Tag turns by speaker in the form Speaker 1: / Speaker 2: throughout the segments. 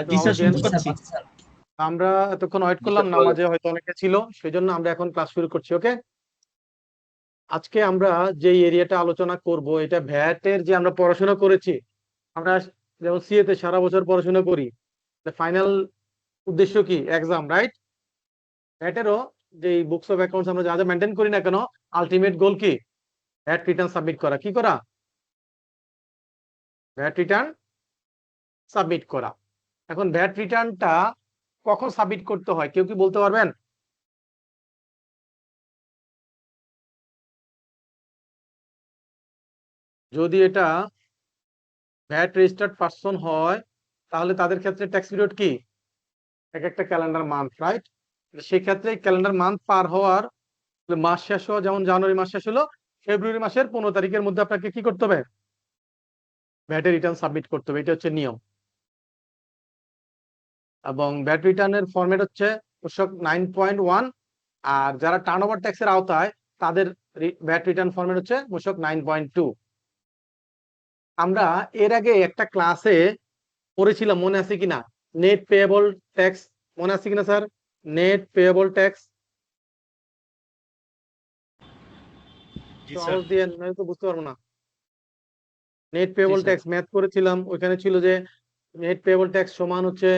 Speaker 1: একটু
Speaker 2: জি স্যার,
Speaker 1: আওয়াজ দেন।
Speaker 2: শুনতে পাচ্ছি।
Speaker 1: আমরা এতক্ষণ ওয়েট করলাম, নামাজে হয়তো অনেকে ছিল, সেই জন্য আমরা এখন ক্লাস শুরু করছি। ওকে, আজকে আমরা যে এরিয়াটা আলোচনা করব, এটা ভ্যাটের যে আমরা পড়াশোনা করেছি, আমরা যেমন সিএ তে সারা বছর পড়াশোনা করি, ফাইনাল উদ্দেশ্য কি? Exam, right? ভ্যাটেরও যে বুকস অফ অ্যাকাউন্টস আমরা যা যা মেনটেন করি না কেন, আলটিমেট গোল কি? ভ্যাট রিটার্ন সাবমিট করা। কি করা? ভ্যাট রিটার্ন সাবমিট করা। এখন ভ্যাট রিটার্নটা কখন সাবমিট করতে হয়, কেউ কি বলতে পারবেন? যদি এটা ভ্যাট রেজিস্টার্ড পারসন হয়, তাহলে তাদের ক্ষেত্রে ট্যাক্স পিরিয়ড কি? এক একটা ক্যালেন্ডার মান্থ, রাইট? সেই ক্ষেত্রে ক্যালেন্ডার মান্থ পার হওয়ার, মাস শেষ হওয়া, যেমন জানুয়ারি মাস শেষ হলো, ফেব্রুয়ারি মাসের 15 তারিখের মধ্যে আপনাকে কি করতে হবে? ভ্যাটের রিটার্ন সাবমিট করতে হবে। এটা হচ্ছে নিয়ম। এবং ভ্যাট রিটার্নের ফরম্যাট হচ্ছে পোশাক 9.1, আর যারা টার্নওভার ট্যাক্সের আওতায়, তাদের ভ্যাট রিটার্ন ফরম্যাট হচ্ছে পোশাক 9.2। আমরা এর আগে একটা ক্লাসে পড়েছিলাম, মনে আছে কিনা? নেট পেয়েবল ট্যাক্স, মনে আছে কিনা স্যার? Net payable tax. আওয়াজ দিয়ে তো বুঝতে পারবো না। নেট পেয়েবল ট্যাক্স ম্যাথ করেছিলাম, ওইখানে ছিল যে নেট পেয়েবল ট্যাক্স সমান হচ্ছে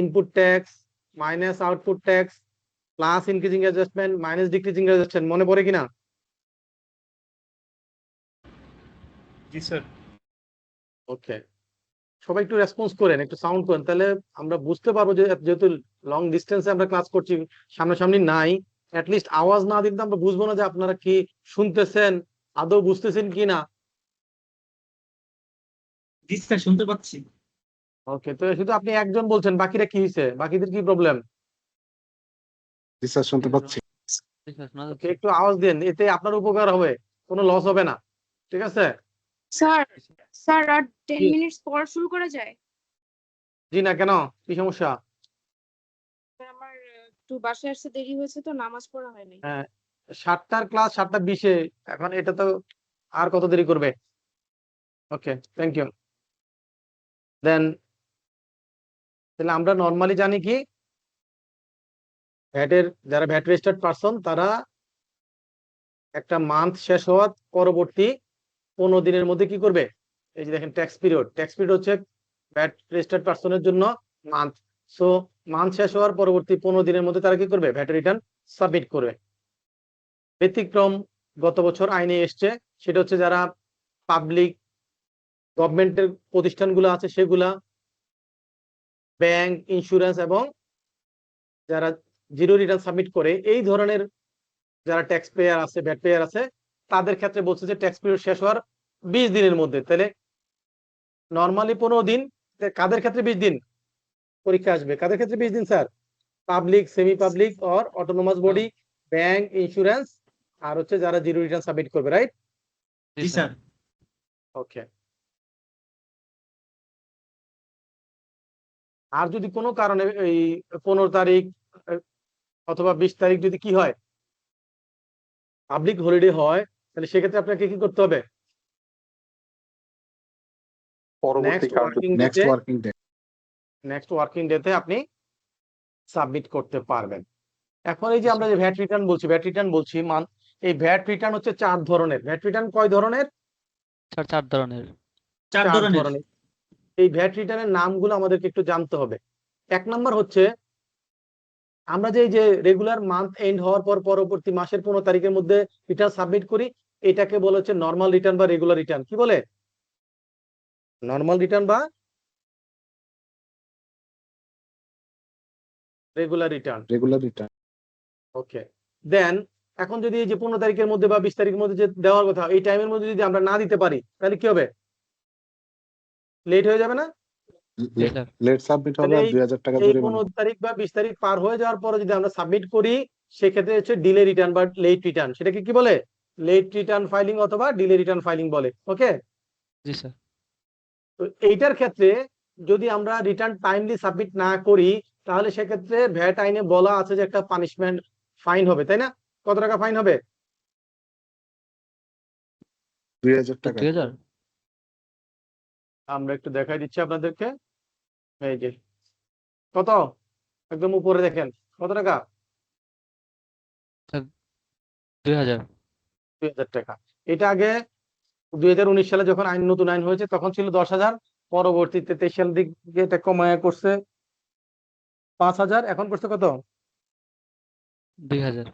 Speaker 1: input tax minus output tax plus increasing adjustment minus decreasing adjustment. মনে পড়ে কিনা?
Speaker 2: জি স্যার।
Speaker 1: ওকে, সবাই একটু রেসপন্স করেন, একটু সাউন্ড করেন, তাহলে আমরা বুঝতে পারবো যে যেহেতু লং ডিস্টেন্সে আমরা ক্লাস করছি, সামনাসামনি নাই, অ্যাটলিস্ট আওয়াজ না দিতে আমরা বুঝবো না যে আপনারা কি শুনতেছেন, আদৌ বুঝতেছেন কি না।
Speaker 2: জি স্যার, শুনতে পাচ্ছি।
Speaker 1: ওকে, তো শুধু আপনি একজন বলছেন, বাকিরা কি হয়েছে? বাকিদের কি প্রবলেম?
Speaker 3: জি স্যার, শুনতে পাচ্ছি।
Speaker 1: ওকে, একটু আওয়াজ দেন, এতে আপনার উপকার হবে, কোনো লস হবে না। ঠিক আছে?
Speaker 4: স্যার স্যার আর 10
Speaker 1: জি।
Speaker 4: মিনিটস পর শুরু করা যায়?
Speaker 1: জি না, কেন? কি সমস্যা?
Speaker 4: আমার একটু বাসায় আসতে দেরি হয়েছে, তো নামাজ পড়া হয়নি।
Speaker 1: হ্যাঁ, 7টার ক্লাস 7টা 20-এ, এখন এটা তো আর কত দেরি করবে? ওকে, থ্যাংক ইউ। দেন তাহলে আমরা নর্মালি জানি কি, ভ্যাটের যারা ভ্যাট রেজিস্টার্ড পারসন, তারা একটা মান্থ শেষ হওয়ার পরবর্তী 15 দিনের মধ্যে কি করবে? এই যে দেখেন, ট্যাক্স পিরিয়ড, ট্যাক্স পিরিয়ড হচ্ছে ভ্যাট রেজিস্টার্ড পারসনের জন্য মান্থ। সো মান্থ শেষ হওয়ার পরবর্তী 15 দিনের মধ্যে তারা কি করবে? ভ্যাট রিটার্ন সাবমিট করবে। ব্যতিক্রম গত বছর আইনে এসছে, সেটা হচ্ছে যারা পাবলিক গভর্নমেন্টের প্রতিষ্ঠানগুলো আছে, সেগুলা, ব্যাংক, ইন্স্যুরেন্স, এবং যারা জিরো রিটার্ন সাবমিট করে, এই ধরনের যারা ট্যাক্স পেয়ার আছে, ভ্যাট পেয়ার আছে, তাদের ক্ষেত্রে বলছে যে ট্যাক্স পিরিয়ড শেষ হওয়ার 20 দিনের মধ্যে। তাহলে নর্মালি 15 দিন, কাদের ক্ষেত্রে 20 দিন? পরীক্ষা আসবে, কাদের ক্ষেত্রে 20 দিন sir? Public, semi public or autonomous body, bank, insurance, আর হচ্ছে যারা জিরো রিটার্ন সাবমিট করবে, রাইট?
Speaker 2: জি স্যার।
Speaker 1: ওকে। আর যদি কোনো কারণে এই 15 তারিখ অথবা 20 তারিখ যদি কি হয়, পাবলিক হলিডে হয়, তাহলে সেক্ষেত্রে আপনাকে কি করতে হবে? নেক্সট ওয়ার্কিং ডেতে আপনি সাবমিট করতে পারবেন। এখন এই যে আমরা যে ভ্যাট রিটার্ন বলছি, এই ভ্যাট রিটার্ন হচ্ছে 4 ধরনের। ভ্যাট রিটার্ন কয় ধরনের?
Speaker 5: 4 ধরনের।
Speaker 2: 4 ধরনের।
Speaker 1: এই ভ্যাট রিটার্নের নামগুলো আমাদেরকে একটু জানতে হবে। 1 নাম্বার হচ্ছে, আমরা যে রেগুলার মান্থ এন্ড হওয়ার পর পরবর্তী মাসের 15 তারিখের মধ্যে রিটার্ন সাবমিট করি, এটাকে বলা হচ্ছে নর্মাল রিটার্ন বা রেগুলার রিটার্ন। কি বলে? নর্মাল রিটার্ন বা রেগুলার রিটার্ন। ওকে, দেন এখন যদি এই যে 15 তারিখের মধ্যে বা 20 তারিখের মধ্যে যে দেওয়ার কথা, এই টাইমের মধ্যে যদি আমরা না দিতে পারি, তাহলে কি হবে? লেট হয়ে যাবে না?
Speaker 3: লেট সাবমিট হবে আর 2000 টাকা
Speaker 1: এই
Speaker 3: জরিমানা।
Speaker 1: 15 তারিখ বা 20 তারিখ পার হয়ে যাওয়ার পরে যদি আমরা সাবমিট করি, সেক্ষেত্রে হচ্ছে ডিলে রিটার্ন বা লেট রিটার্ন। সেটাকে কি বলে? লেট রিটার্ন ফাইলিং অথবা ডিলে রিটার্ন ফাইলিং বলে। ওকে,
Speaker 5: জি স্যার।
Speaker 1: তো এইটার ক্ষেত্রে যদি আমরা রিটার্ন টাইমলি সাবমিট না করি, তাহলে সেক্ষেত্রে ভ্যাট আইনে বলা আছে যে একটা পানিশমেন্ট, ফাইন হবে, তাই না? কত টাকা ফাইন হবে?
Speaker 3: 2000 টাকা।
Speaker 5: 2000।
Speaker 1: আমরা একটু দেখাই দিচ্ছি আপনাদেরকে। এই যে কত, একদম উপরে দেখেন কত টাকা,
Speaker 5: 2000।
Speaker 1: 2000 টাকা। এটা আগে 2019 সালে যখন নতুন আইন হয়েছে তখন ছিল 10,000, পরবর্তীতে 23 সাল দিকে এটা কমায় করছে 5,000, এখন করছে কত?
Speaker 5: 2000।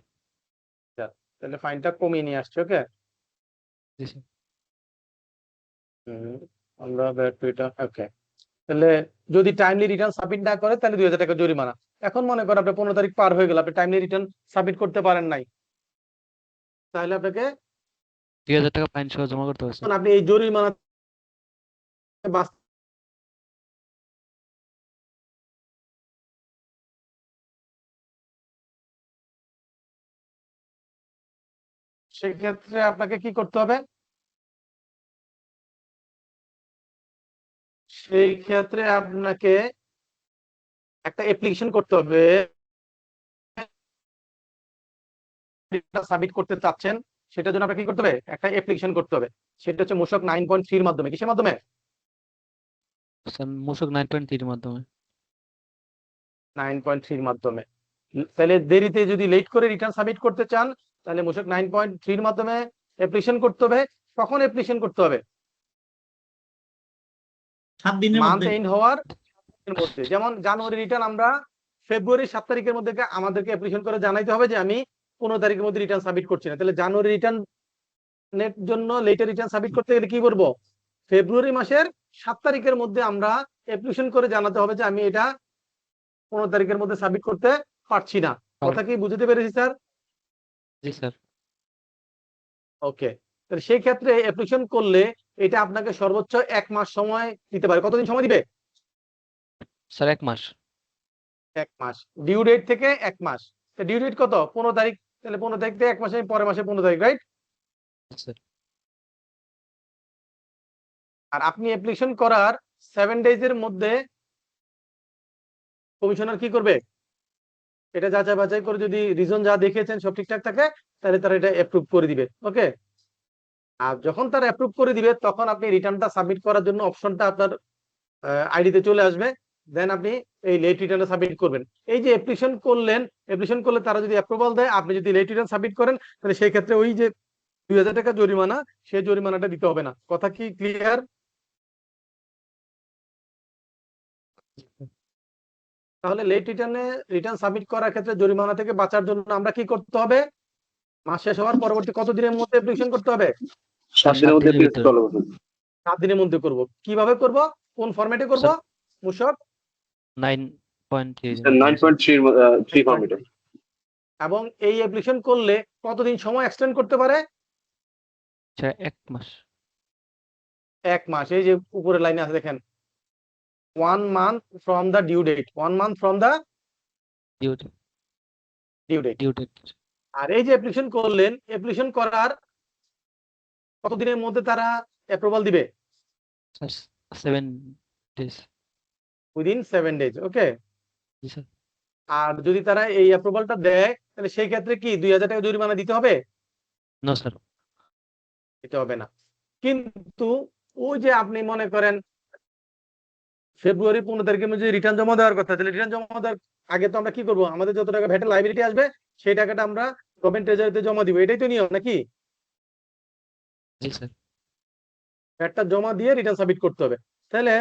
Speaker 1: তাহলে ফাইনটা কমিয়ে নিয়ে আসছে। ওকে,
Speaker 5: জি স্যার।
Speaker 1: আমরা এটা ওকে। তাহলে যদি টাইমলি রিটার্ন সাবমিট না করে তাহলে 2000 টাকা জরিমানা। এখন মনে করেন আপনার 15 তারিখ পার হয়ে গেল, আপনি টাইমলি রিটার্ন সাবমিট করতে পারেন নাই, তাহলে আপনাকে
Speaker 5: 2000 টাকা ফাইন সহ জমা করতে হবে স্যার।
Speaker 1: আপনি এই জরিমানা সেক্ষেত্রে আপনাকে কি করতে হবে? সেই ক্ষেত্রে আপনাকে একটা অ্যাপ্লিকেশন করতে হবে, সাবমিট করতে চাচ্ছেন সেটার জন্য আপনাকে কি করতে হবে? একটা অ্যাপ্লিকেশন করতে হবে। সেটা হচ্ছে মূসক 9.3 এর মাধ্যমে। কিসের মাধ্যমে?
Speaker 5: স্যার মূসক 9.3 এর মাধ্যমে।
Speaker 1: 9.3 এর মাধ্যমে। তাহলে দেরিতে যদি লেট করে রিটার্ন সাবমিট করতে চান তাহলে মূসক 9.3 এর মাধ্যমে অ্যাপ্লিকেশন করতে হবে। কখন অ্যাপ্লিকেশন করতে হবে?
Speaker 2: 7 দিনের
Speaker 1: মান্থ
Speaker 2: মধ্যে।
Speaker 1: এন্ড হওয়ার মধ্যে। যেমন জানুয়ারি রিটার্ন আমরা ফেব্রুয়ারি 7 তারিখের মধ্যে আমাদেরকে অ্যাপ্লিকেশন করে জানাইতে হবে যে আমি 15 তারিখের মধ্যে রিটার্ন সাবমিট করছি না। তাহলে জানুয়ারি রিটার্ন জন্য লেটার রিটার্ন সাবমিট করতে গেলে কি করব? ফেব্রুয়ারি মাসের 7 তারিখের মধ্যে আমরা অ্যাপ্লিকেশন করে জানাতে হবে যে আমি এটা 15 তারিখের মধ্যে সাবমিট করতে পারছি না। কথা কি বুঝতে পেরেছি স্যার?
Speaker 5: জি স্যার।
Speaker 1: ওকে, তাহলে সেই ক্ষেত্রে অ্যাপ্লিকেশন করলে এটা আপনাকে সর্বোচ্চ 1 মাস সময় দিতে পারে। কতদিন সময় দিবে?
Speaker 5: স্যার 1 মাস।
Speaker 1: 1 মাস। ডিউ ডেট থেকে 1 মাস। ডিউ ডেট কত? 15 তারিখ। তাহলে 15 তারিখ থেকে 1 মাসে পরের মাসে 15 তারিখ, রাইট?
Speaker 5: স্যার
Speaker 1: আর আপনি অ্যাপ্লিকেশন করার 7 ডেজ এর মধ্যে কমিশনার কি করবে? এটা যাচাই বাছাই করে যদি রিজন যা দেখিয়েছেন সব ঠিকঠাক থাকে তাহলে তারা এটা অ্যাপ্রুভ করে দিবে। ওকে, আর যখন তারা অ্যাপ্রুভ করে দিবে তখন আপনি রিটার্নটা সাবমিট করার জন্য অপশনটা আপনার আইডিতে চলে আসবে। দেন আপনি এই লেট রিটার্নটা সাবমিট করবেন। এই যে অ্যাপ্লিকেশন করলেন, অ্যাপ্লিকেশন করলে তারা যদি অ্যাপ্রুভাল দেয়, আপনি যদি লেট রিটার্ন সাবমিট করেন তাহলে সেই ক্ষেত্রে ওই যে 2000 টাকা জরিমানা, সেই জরিমানাটা দিতে হবে না। কথা কি ক্লিয়ার? তাহলে লেট রিটার্ন সাবমিট করার ক্ষেত্রে জরিমানা থেকে বাঁচার জন্য আমরা কি করতে হবে? মাস শেষ হওয়ার পরবর্তী কত দিনের মধ্যে অ্যাপ্লিকেশন করতে হবে?
Speaker 3: 7 দিনের মধ্যে
Speaker 5: দিনের ভিতরে।
Speaker 3: চলে বসুন।
Speaker 1: 7 দিনের মধ্যে করব। কিভাবে করব? কোন ফরম্যাটে করব?
Speaker 5: স্যার
Speaker 1: মূসক
Speaker 5: 9.3
Speaker 3: 9.3 ফরম্যাটে।
Speaker 1: এবং এই অ্যাপ্লিকেশন করলে কতদিন সময় এক্সটেন্ড করতে পারে?
Speaker 5: স্যার 1 মাস।
Speaker 1: 1 মাস। এই যে উপরে লাইনে আছে দেখেন, 1 month from the due date, 1 month from the
Speaker 5: due
Speaker 1: due date।
Speaker 5: Date.
Speaker 1: আর এই যে অ্যাপ্লিকেশন করলেন, অ্যাপ্লিকেশন করার কতদিনের মধ্যে তারা অ্যাপ্রুভাল দিবে?
Speaker 5: Sir 7 days.
Speaker 1: Within 7 days. Okay,
Speaker 5: জি স্যার।
Speaker 1: আর যদি তারা এই অ্যাপ্রুভালটা দেয় তাহলে সেই ক্ষেত্রে কি 2000 টাকা জরিমানা দিতে হবে?
Speaker 5: No sir.
Speaker 1: দিতে হবে না। কিন্তু ওই যে আপনি মনে করেন ফেব্রুয়ারি 15 তারিখের মধ্যে রিটার্ন জমা দেওয়ার কথা, তাহলে রিটার্ন জমা দেওয়ার আগে তো আমরা কি করব? আমাদের যত টাকা ভ্যাটের লাইবিলিটি আসবে সেই টাকাটা আমরা গভর্নমেন্ট ট্রেজারিতে জমা দিব। এটাই তো নিয়ম নাকি?
Speaker 5: জি স্যার।
Speaker 1: ভ্যাটটা জমা দিয়ে রিটার্ন সাবমিট করতে হবে। তাহলে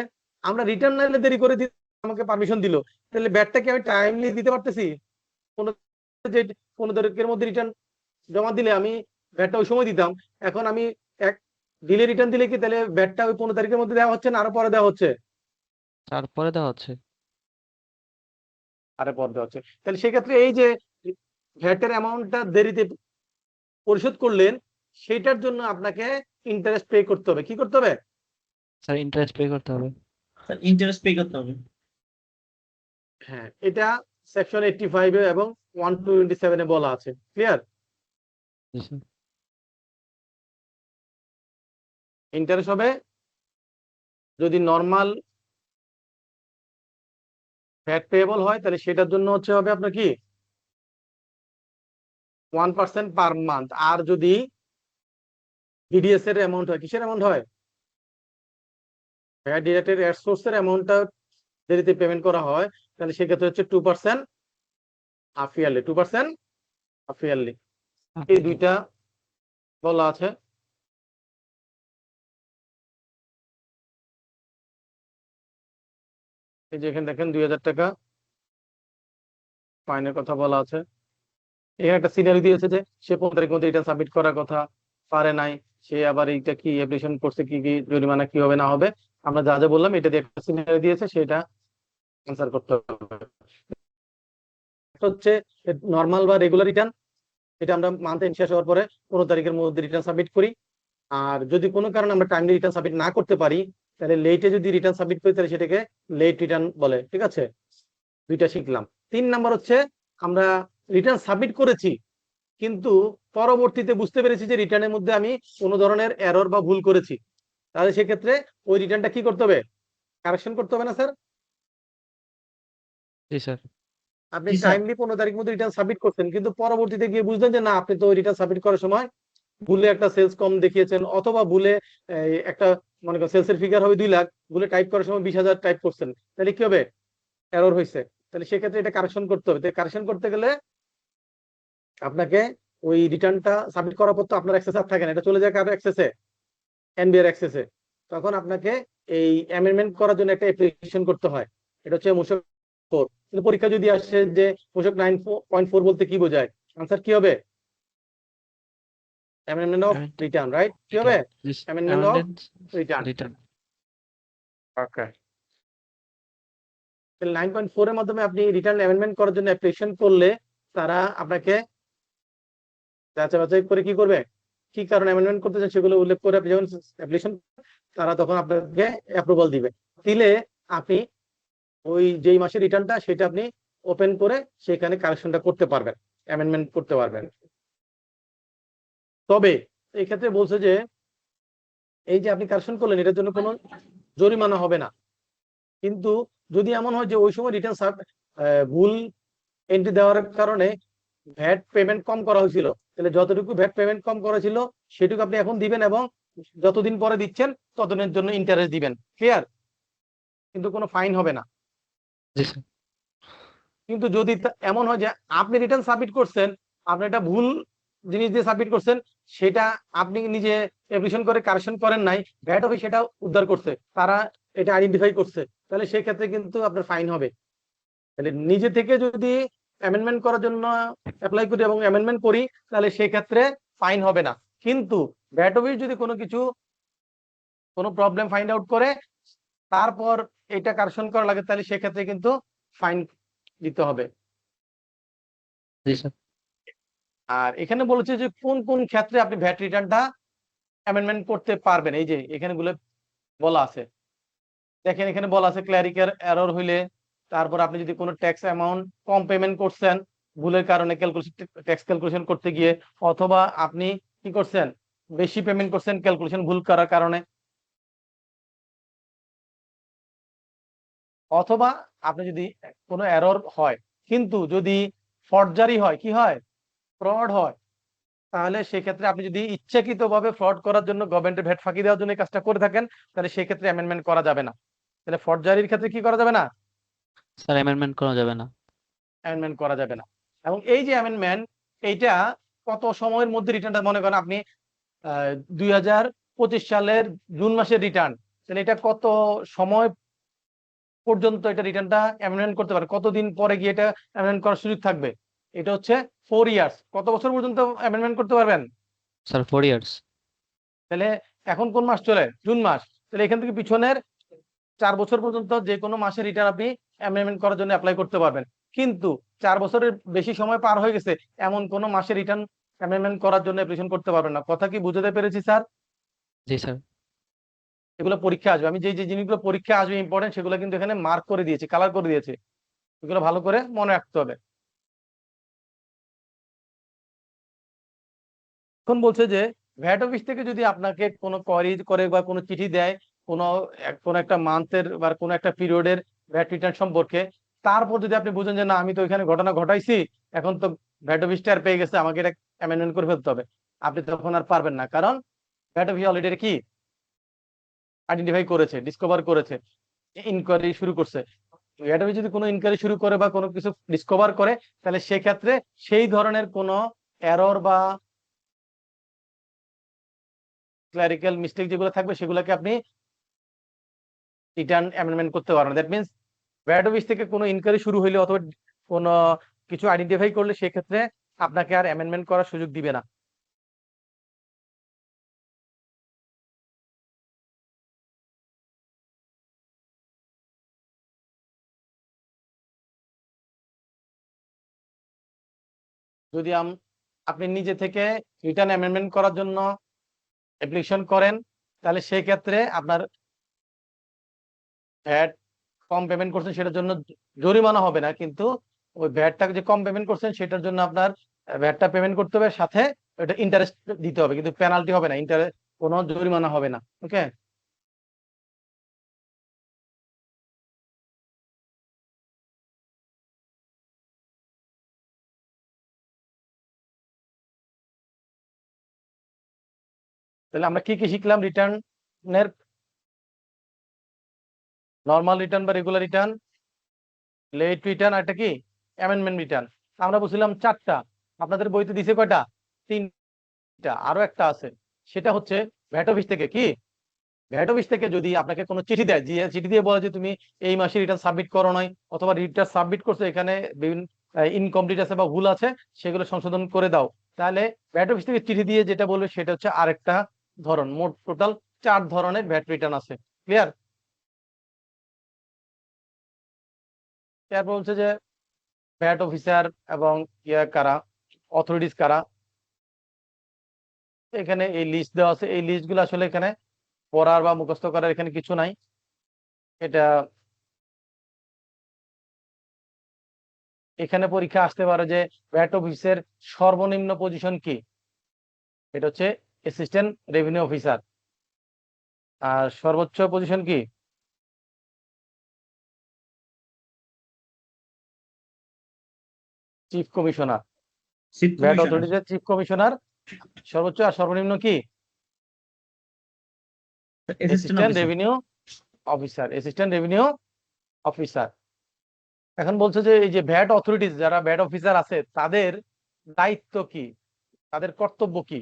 Speaker 1: আমরা রিটার্ন নাইলে দেরি করে আমাকে পারমিশন দিল, তাহলে ভ্যাটটা কি আমি টাইমলি দিতে পারতেছি? 15 তারিখের মধ্যে রিটার্ন জমা দিলে আমি ভ্যাটটা ওই সময় দিতাম। এখন আমি এক ডিলে রিটার্ন দিলে কি তাহলে ভ্যাটটা ওই 15 তারিখের মধ্যে দেওয়া হচ্ছে না আরো পরে দেওয়া হচ্ছে?
Speaker 5: তারপরে দেওয়া হচ্ছে।
Speaker 1: আরে পরে দেওয়া হচ্ছে। তাহলে সেক্ষেত্রে এই যে ভ্যাটের অ্যামাউন্টটা দেরিতে পরিশোধ করলেন সেটার জন্য আপনাকে ইন্টারেস্ট পে করতে হবে। কি করতে হবে?
Speaker 5: স্যার ইন্টারেস্ট পে করতে হবে।
Speaker 2: স্যার ইন্টারেস্ট পে করতে হবে।
Speaker 1: হ্যাঁ, এটা সেকশন 85 এ এবং 127 এ বলা আছে। ক্লিয়ার?
Speaker 5: জি স্যার।
Speaker 1: ইন্টারেস্ট হবে যদি নরমাল ভ্যাট পেয়েবল হয় তাহলে সেটার জন্য হচ্ছে হবে আপনার কি 1% পার মান্থ। আর যদি ডিডিএস এর অ্যামাউন্ট হয়, কিসের অ্যামাউন্ট হয়? ভ্যাট ডিডাক্টেড এট সোর্সের অ্যামাউন্টটা দেরিতে পেমেন্ট করা হয়, তাহলে সেক্ষেত্রে হচ্ছে 2% হাফ ইয়ারলি, 2% হাফ ইয়ারলি। এই দুইটা বলা আছে। এই যে এখানে দেখেন 2000 টাকা ফাইনের কথা বলা আছে। এখানে একটা সিনারি দিয়েছে যে সে 15 তারিখের মধ্যে এটা সাবমিট করার কথা, পারে নাই, সে আবার এইটা কি অ্যাপ্লিকেশন করছে, কি কি জরিমানা কি হবে না হবে, আমরা যা যা বললাম এটা দিয়ে একটা সিনারি দিয়েছে, সেটা অ্যান্সার করতে হবে। একটা হচ্ছে নর্মাল বা রেগুলার রিটার্ন, এটা আমরা মান্থ এন্ড শেষ হওয়ার পরে 15 তারিখের মধ্যে রিটার্ন সাবমিট করি। আর যদি কোনো কারণে আমরা টাইমলি রিটার্ন সাবমিট না করতে পারি, তাহলে লেটে যদি রিটার্ন সাবমিট করি তাহলে সেটাকে লেট রিটার্ন বলে। ঠিক আছে, দুইটা শিখলাম। 3 নাম্বার হচ্ছে আমরা রিটার্ন সাবমিট করেছি কিন্তু পরবর্তীতে বুঝতে পেরেছি যে রিটার্নের মধ্যে আমি কোনো ধরনের এরর বা ভুল করেছি, তাহলে সেক্ষেত্রে ওই রিটার্নটা কি করতে হবে? কারেকশন করতে হবে না স্যার?
Speaker 5: জি স্যার।
Speaker 1: আপনি
Speaker 2: জি, স্যার।
Speaker 1: টাইমলি 15 তারিখ মধ্যে রিটার্ন সাবমিট করছেন, কিন্তু পরবর্তীতে গিয়ে বুঝলেন যে না, আপনি তো রিটার্ন সাবমিট করার সময় ভুলে একটা সেলস কম দেখিয়েছেন, অথবা ভুলে একটা মনে করেন সেলসের ফিগার হবে 2 লাখ, ভুলে টাইপ করার সময় 20,000 টাইপ করছেন, তাহলে কি হবে? এরর হয়েছে। তাহলে সেক্ষেত্রে এটা কারেকশন করতে হবে। কারেকশন করতে গেলে আপনাকে ওই রিটার্নটা সাবমিট করার পর তো আপনার অ্যাক্সেস আর থাকে না, এটা চলে যায় কারো অ্যাক্সেসে, এনবিআর অ্যাক্সেসে। তখন আপনাকে এই অ্যামেন্ডমেন্ট করার জন্য একটা অ্যাপ্লিকেশন করতে হয়, এটা হচ্ছে মূসক 4। কিন্তু পরীক্ষা যদি আসে যে মূসক 9.4 বলতে কি বোঝায়, আনসার কি হবে? Amendment of return, right? কি হবে? Amendment of return.
Speaker 5: রিটার্ন।
Speaker 1: ওকে, 9.4 এর মাধ্যমে আপনি রিটার্ন অ্যামেন্ডমেন্ট করার জন্য অ্যাপ্লিকেশন করলে তারা আপনাকে যাচাই বাছাই করে কি করবে, কি কারণে অ্যামেন্ডমেন্ট করতে চান সেগুলো উল্লেখ করে আপনি যখন অ্যাপ্লিকেশন, তারা তখন আপনাকে অ্যাপ্রুভাল দিবে। দিলে আপনি ওই যেই মাসের রিটার্নটা সেটা আপনি ওপেন করে সেখানে কারেকশনটা করতে পারবেন, অ্যামেন্ডমেন্ট করতে পারবেন। তবে এই ক্ষেত্রে বলছে যে এই যে আপনি কারেকশন করলেন এটার জন্য কোনো জরিমানা হবে না, কিন্তু যদি এমন হয় যে ওই সময় রিটার্ন ভুল এন্ট্রি দেওয়ার কারণে ভ্যাট পেমেন্ট কম করা হয়েছিল, তাহলে যতটুকু ভ্যাট পেমেন্ট কম করা ছিল সেটুকু আপনি এখন দিবেন, এবং যতদিন পরে দিচ্ছেন ততদিনের জন্য ইন্টারেস্ট দিবেন। ক্লিয়ার? কিন্তু কোনো ফাইন হবে না।
Speaker 5: জি স্যার।
Speaker 1: কিন্তু যদি এমন হয় যে আপনি রিটার্ন সাবমিট করছেন, আপনি একটা ভুল জিনিস দিয়ে সাবমিট করছেন, সেটা আপনি নিজে অ্যাপ্লিকেশন করে কারেকশন করেন নাই, ভ্যাট অফিস সেটা উদ্ধার করছে, তারা এটা আইডেন্টিফাই করছে, তাহলে সেই ক্ষেত্রে কিন্তু আপনার ফাইন হবে। তাহলে নিজে থেকে যদি অ্যামেন্ডমেন্ট করার জন্য অ্যাপ্লাই করি এবং অ্যামেন্ডমেন্ট করি, তাহলে সেই ক্ষেত্রে ফাইন হবে না। কিন্তু ভ্যাট অফিস যদি কোনো প্রবলেম ফাইন্ড আউট করে তারপর এটা কারেকশন করা লাগে, তাহলে সেক্ষেত্রে কিন্তু ফাইন দিতে হবে।
Speaker 5: জি স্যার।
Speaker 1: আর এখানে বলেছে যে কোন কোন ক্ষেত্রে আপনি ভ্যাট রিটার্নটা অ্যামেন্ডমেন্ট করতে পারবেন, এই যে এখানে গুলো বলা আছে। দেখেন এখানে বলা আছে ক্ল্যারিক্যাল এরর হইলে, তারপর আপনি যদি কোনো ট্যাক্স অ্যামাউন্ট কম পেমেন্ট করছেন ভুলের কারণে ট্যাক্স ক্যালকুলেশন করতে গিয়ে, অথবা আপনি কি করছেন বেশি পেমেন্ট করছেন ক্যালকুলেশন ভুল করার কারণে, অথবা আপনি যদি কোনো এরর হয় কিন্তু যদি ফর্জারি হয়, কি হয়, ফ্রড হয়, তাহলে সেক্ষেত্রে আপনি যদি ইচ্ছাকৃতভাবে ফ্রড করার জন্য গভর্নমেন্টের ভ্যাট ফাঁকি দেওয়ার জন্য এই কাজটা করে থাকেন, তাহলে সেক্ষেত্রে অ্যামেন্ডমেন্ট করা যাবে না। তাহলে ফর্জারির ক্ষেত্রে কি করা যাবে না?
Speaker 5: স্যার অ্যামেন্ডমেন্ট করা যাবে না।
Speaker 1: অ্যামেন্ডমেন্ট করা যাবে না। এবং এই যে অ্যামেন্ডমেন্ট, এইটা কত সময়ের মধ্যে রিটার্নটা, মনে করেন আপনি 2025 সালের জুন মাসের রিটার্ন, তাহলে এটা কত সময় পর্যন্ত এটা রিটার্নটা অ্যামেন্ডমেন্ট করতে পারে, কতদিন পরে গিয়ে এটা অ্যামেন্ডমেন্ট করার সুযোগ থাকবে? এটা হচ্ছে 4 ইয়ার্স। কত বছর পর্যন্ত অ্যামেন্ডমেন্ট করতে পারবেন?
Speaker 5: Sir 4 years.
Speaker 1: তাহলে এখন কোন মাস চলে? জুন মাস। তাহলে এখান থেকে পিছনের 4 বছর পর্যন্ত যে কোনো মাসে রিটার্ন আপনি অ্যামেন্ডমেন্ট করার জন্য অ্যাপ্লাই করতে পারবেন। কিন্তু 4 বছরের বেশি সময় পার হয়ে গেছে এমন কোন মাসে রিটার্ন অ্যামেন্ডমেন্ট করার জন্য অ্যাপ্লিকেশন করতে পারবেন না। কথা কি বুঝতে পেরেছি স্যার?
Speaker 5: জি স্যার।
Speaker 1: এগুলো পরীক্ষা আসবে, আমি যে যে জিনিসগুলো পরীক্ষা আসবে ইম্পর্টেন্ট সেগুলো কিন্তু এখানে মার্ক করে দিয়েছি, কালার করে দিয়েছি, এগুলো ভালো করে মনে রাখতে হবে। এখন বলছে যে ভ্যাট অফিস থেকে যদি আপনাকে কোনো কোয়ারি করে বা কোনো চিঠি দেয় কোনো একটা মান্থের বা কোনো একটা পিরিয়ডের ভ্যাট রিটার্ন সম্পর্কে, তারপর যদি আপনি বুঝেন যে না আমি তো ওইখানে ঘটনা ঘটাইছি, এখন তো ভ্যাট অফিস টের পেয়ে গেছে, আমাকে এটা অ্যামেন্ডমেন্ট করে ফেলতে হবে, আপনি তখন আর পারবেন না, কারণ ভ্যাট অফিস অলরেডি কি আইডেন্টিফাই করেছে, ডিসকভার করেছে, ইনকোয়ারি শুরু করছে। ভ্যাট অফিস যদি কোনো ইনকোয়ারি শুরু করে বা কোনো কিছু ডিসকভার করে, তাহলে সেক্ষেত্রে সেই ধরনের কোনো এরর বা ক্লারিক্যাল মিস্টেক যেগুলো থাকবে সেগুলোকে আপনি রিটার্ন অ্যামেন্ডমেন্ট করতে পারবেন। দ্যাট মিনস ভ্যাট অফিস থেকে কোনো ইনকোয়ারি শুরু হইলে অথবা কোনো কিছু আইডেন্টিফাই করলে সেক্ষেত্রে আপনাকে আর অ্যামেন্ডমেন্ট করার সুযোগ দিবে না। যদি আপনি নিজে থেকে রিটার্ন অ্যামেন্ডমেন্ট করার জন্য অ্যাপ্লিকেশন করেন, তাহলে সেই ক্ষেত্রে আপনার ভ্যাট কম পেমেন্ট করছেন সেটার জন্য জরিমানা হবে না, কিন্তু ওই ভ্যাটটা যে কম পেমেন্ট করছেন সেটার জন্য আপনার ভ্যাটটা পেমেন্ট করতে হবে, সাথে ওটা ইন্টারেস্ট দিতে হবে, কিন্তু পেনাল্টি হবে না, ইন্টারেস্ট কোনো জরিমানা হবে না। ওকে, তাহলে আমরা কি কি শিখলাম? রিটার্নের নর্মাল রিটার্ন বা রেগুলার রিটার্ন, লেট রিটার্ন, আর একটা কি অ্যামেন্ডমেন্ট রিটার্ন। আমরা বুঝলাম চারটা, আপনাদের বইতে দিছে কয়টা? তিনটা, আরো একটা আছে, সেটা হচ্ছে ভ্যাট অফিস থেকে কি, ভ্যাট অফিস থেকে যদি আপনাকে কোনো চিঠি দেয়, যে চিঠি দিয়ে বলে যে তুমি এই মাসে রিটার্ন সাবমিট করো নাই, অথবা রিটার্ন সাবমিট করছো এখানে বিভিন্ন ইনকমপ্লিট আছে বা ভুল আছে, সেগুলো সংশোধন করে দাও, তাহলে ভ্যাট অফিস থেকে চিঠি দিয়ে যেটা বলবে সেটা হচ্ছে আরেকটা ধরন। মোট টোটাল 4 ধরনের ভ্যাট রিটার্ন আছে। ক্লিয়ার? তারপর বলছে যে ভ্যাট অফিসার এবং কারা, অথরিটিস কারা, এখানে এই লিস্ট দেওয়া আছে। এই লিস্টগুলো আসলে এখানে পড়ার বা মুখস্থ করার এখানে কিছু নাই। এটা এখানে পরীক্ষা আসতে পারে যে ভ্যাট অফিসের সর্বনিম্ন পজিশন কি, এটা হচ্ছে অ্যাসিস্ট্যান্ট রেভিনিউ অফিসার। আর সর্বোচ্চ পজিশন কি? Chief commissioner.
Speaker 2: Chief
Speaker 1: VAT
Speaker 2: commissioner,
Speaker 1: অথরিটির চিফ কমিশনার সর্বোচ্চ, আর সর্বনিম্ন কি?
Speaker 2: Assistant
Speaker 1: assistant
Speaker 2: officer.
Speaker 1: Revenue officer, assistant revenue officer. এখন বলছে যে এই যে ভ্যাট অথরিটিস যারা ভ্যাট অফিসার আছে তাদের দায়িত্ব কি, তাদের কর্তব্য কি?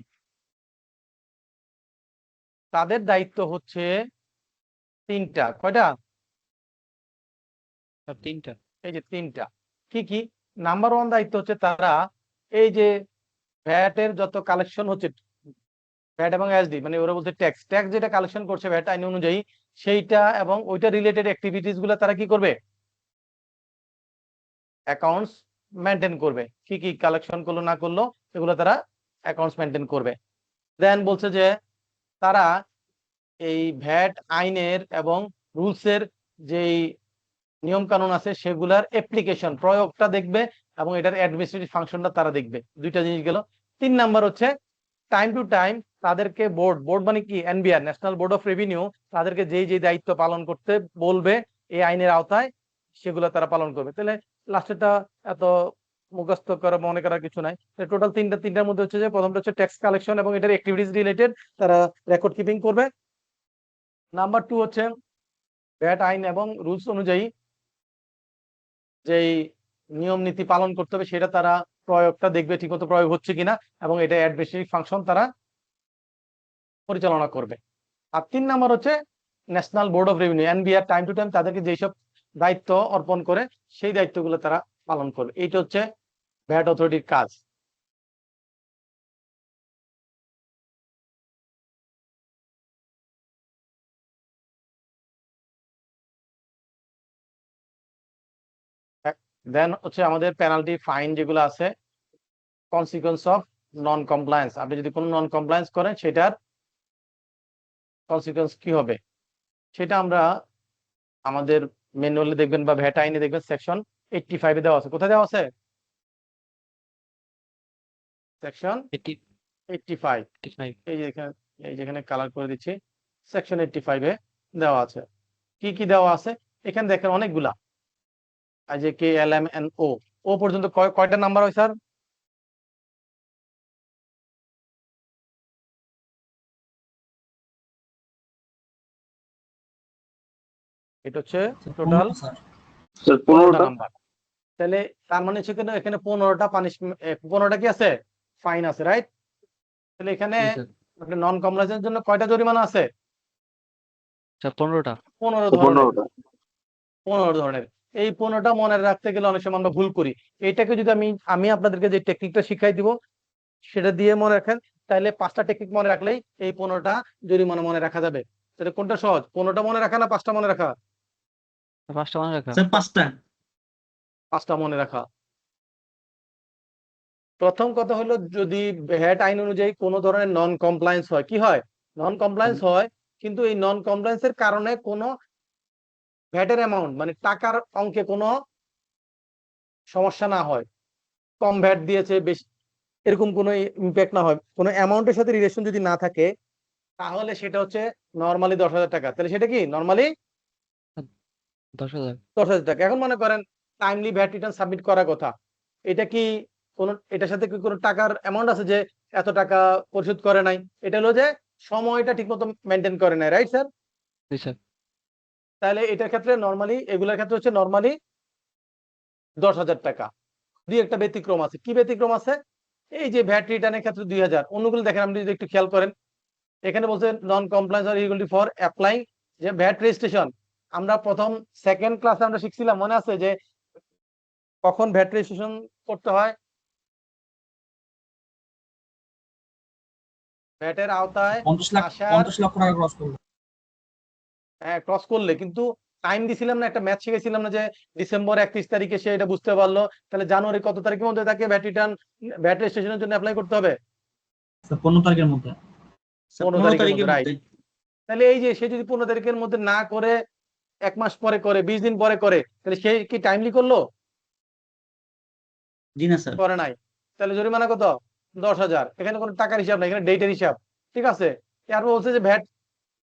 Speaker 1: তাদের দায়িত্ব হচ্ছে তিনটা। কয়টা?
Speaker 5: সব তিনটা।
Speaker 1: এই যে তিনটা। কি কি? নাম্বার 1 দায়িত্ব হচ্ছে তারা এই যে ভ্যাটের যত কালেকশন হচ্ছে, ভ্যাট এবং এসডি মানে ওরা বলতে ট্যাক্স, ট্যাক্স যেটা কালেকশন করছে ভ্যাট আইন অনুযায়ী, সেইটা এবং ওইটা রিলেটেড অ্যাক্টিভিটিস গুলো তারা কি করবে? অ্যাকাউন্টস মেনটেন করবে। কি কি কালেকশন করলো না করলো এগুলো তারা অ্যাকাউন্টস মেনটেন করবে। দেন বলছে যে তারা এই ভ্যাট আইনের এবং রুলসের যেই নিয়ম কানুন আছে সেগুলার অ্যাপ্লিকেশন প্রয়োগটা দেখবে, এবং এটার অ্যাডমিনিস্ট্রেটিভ ফাংশনটা তারা দেখবে। দুইটা জিনিস গেল। 3 নাম্বার হচ্ছে টাইম টু টাইম তাদেরকে বোর্ড, বোর্ড মানে কি, NBR, national board of revenue, তাদেরকে যেই যেই দায়িত্ব পালন করতে বলবে এই আইনের আওতায় সেগুলো তারা পালন করবে। তাহলে লাস্টেটা এত মুখস্থ করা মনে করার কিছু নাই। টোটাল তিনটার মধ্যে হচ্ছে যে প্রথমটা হচ্ছে ট্যাক্স কালেকশন এবং এটার অ্যাক্টিভিটিস রিলেটেড তারা রেকর্ড কিপিং করবে। নাম্বার 2 হচ্ছে ভ্যাট আইন এবং রুলস অনুযায়ী যেই নিয়ম নীতি পালন করতে হবে সেটা তারা প্রয়োগটা দেখবে ঠিকমতো প্রয়োগ হচ্ছে কিনা, এবং এটা অ্যাডমিনিস্ট্রেটিভ ফাংশন তারা পরিচালনা করবে। আর 3 নাম্বার হচ্ছে national board of revenue, NBR, time to time তাদেরকে যেসব দায়িত্ব অর্পণ করে সেই দায়িত্বগুলো তারা পালন করবে। এইটা হচ্ছে ভ্যাট অথরিটির কাজ। দেন হচ্ছে আমাদের পেনাল্টি ফাইন যেগুলো আছে, কনসিকুয়েন্স অফ নন কমপ্লায়েন্স। আপনি যদি কোনো নন কমপ্লায়েন্স করেন সেটার কনসিকুয়েন্স কি হবে সেটা আমরা আমাদের ম্যানুয়ালে দেখবেন বা ভ্যাট আইনে দেখবেন সেকশন 85 এ দেওয়া আছে। কোথায় দেওয়া আছে? সেকশন 85।
Speaker 5: 85।
Speaker 1: এই যেখানে কালার করে দিচ্ছি, সেকশন 85 এ দেওয়া আছে। কি কি দেওয়া আছে এখানে দেখেন অনেকগুলা। এই যে কে এল এম এন ও, ও পর্যন্ত কয়টা নাম্বার হয় স্যার? এটা হচ্ছে টোটাল
Speaker 3: স্যার
Speaker 1: 15টা
Speaker 3: 15টা।
Speaker 1: নাম্বার। তাহলে তার মানে সেখানে এখানে 15টা পানিশমেন্ট, 15টা কি আছে, ফাইন আছে, রাইট? তাহলে এখানে
Speaker 5: জি স্যার।
Speaker 1: নন কমপ্লায়েন্সের জন্য কয়টা জরিমানা আছে?
Speaker 5: স্যার 15টা।
Speaker 1: 15
Speaker 3: স্যার
Speaker 1: ধরনের।
Speaker 3: 15টা।
Speaker 1: 15 ধরনের। এই 15টা মনে রাখতে গেলে অনেক সময় আমরা ভুল করি। এইটাকে যদি আমি আপনাদেরকে যে টেকনিকটা শিখাই দিব সেটা দিয়ে মনে রাখেন, তাহলে 5টা টেকনিক মনে রাখলেই এই 15টা জরিমানা মনে রাখা যাবে। তাহলে কোনটা সহজ, 15টা মনে রাখা না 5টা মনে রাখা?
Speaker 5: 5টা মনে রাখা।
Speaker 2: স্যার 5টা।
Speaker 1: 5টা মনে রাখা। প্রথম কথা হলো, যদি ভ্যাট আইন অনুযায়ী কোনো ধরনের নন কমপ্লায়েন্স হয়, কি হয়, নন কমপ্লায়েন্স হয়, কিন্তু এই নন কমপ্লায়েন্সের কারণে কোনো ভ্যাটের অ্যামাউন্ট মানে টাকার অঙ্কে কোনো সমস্যা না হয়, কম ভ্যাট দিয়েছে বেশি, এরকম কোনো ইম্প্যাক্ট না হয়, কোনো অ্যামাউন্টের সাথে রিলেশন যদি না থাকে, তাহলে সেটা হচ্ছে নর্মালি 10,000 টাকা। তাহলে সেটা কি নর্মালি
Speaker 5: 10,000।
Speaker 1: 10,000 টাকা। এখন মনে করেন টাইমলি ভ্যাট রিটার্ন সাবমিট করার কথা, এটা কি কোন, এটার সাথে কি কোনো টাকার অ্যামাউন্ট আছে যে এত টাকা পরিশোধ করে নাই? এটা হলো যে সময়টা ঠিকমতো মেনটেন করে নাই, রাইট স্যার?
Speaker 5: জি স্যার।
Speaker 1: তাহলে এটার ক্ষেত্রে নর্মালি, এগুলোর ক্ষেত্রে হচ্ছে নর্মালি 10,000 টাকা। দুই একটা ব্যতিক্রম আছে। কি ব্যতিক্রম আছে? এই যে ভ্যাট রিটার্নের ক্ষেত্রে 2,000, অন্যগুলো দেখেন, আপনি যদি একটু খেয়াল করেন, এখানে বলছে নন কমপ্লায়েন্স আর ইলিজিবিলিটি ফর অ্যাপ্লাইং যে ভ্যাট রেজিস্ট্রেশন। আমরা প্রথম সেকেন্ড ক্লাসে আমরা শিখছিলাম, মনে আছে যে কখন ভ্যাট রেজিস্ট্রেশন করতে হয়, ভ্যাটের আওতায়
Speaker 2: 50 লক্ষ টাকা ক্রস করলো।
Speaker 1: ক্রস করলে। কিন্তু টাইম দিছিলাম না, একটা ম্যাথ শিখেছিলাম না যে ডিসেম্বর 31 তারিখে সে এটা বুঝতে পারলো, তাহলে জানুয়ারি কত তারিখের মধ্যে তাকে ভ্যাট রিটার্ন, ভ্যাট রেজিস্ট্রেশনের জন্য অ্যাপ্লাই করতে হবে?
Speaker 2: স্যার 15 তারিখের মধ্যে।
Speaker 1: 15 তারিখের মধ্যে, রাইট। তাহলে এই যে সে যদি 15 তারিখের মধ্যে না করে 1 মাস পরে করে, 20 দিন পরে করে, তাহলে সে কি টাইমলি করলো?
Speaker 2: জি না স্যার।
Speaker 1: করে নাই। তাহলে জরিমানা কত? 10,000। এখানে কোনো টাকার হিসাব নাই, এখানে ডেটের হিসাব, ঠিক আছে? তারপর বলছে যে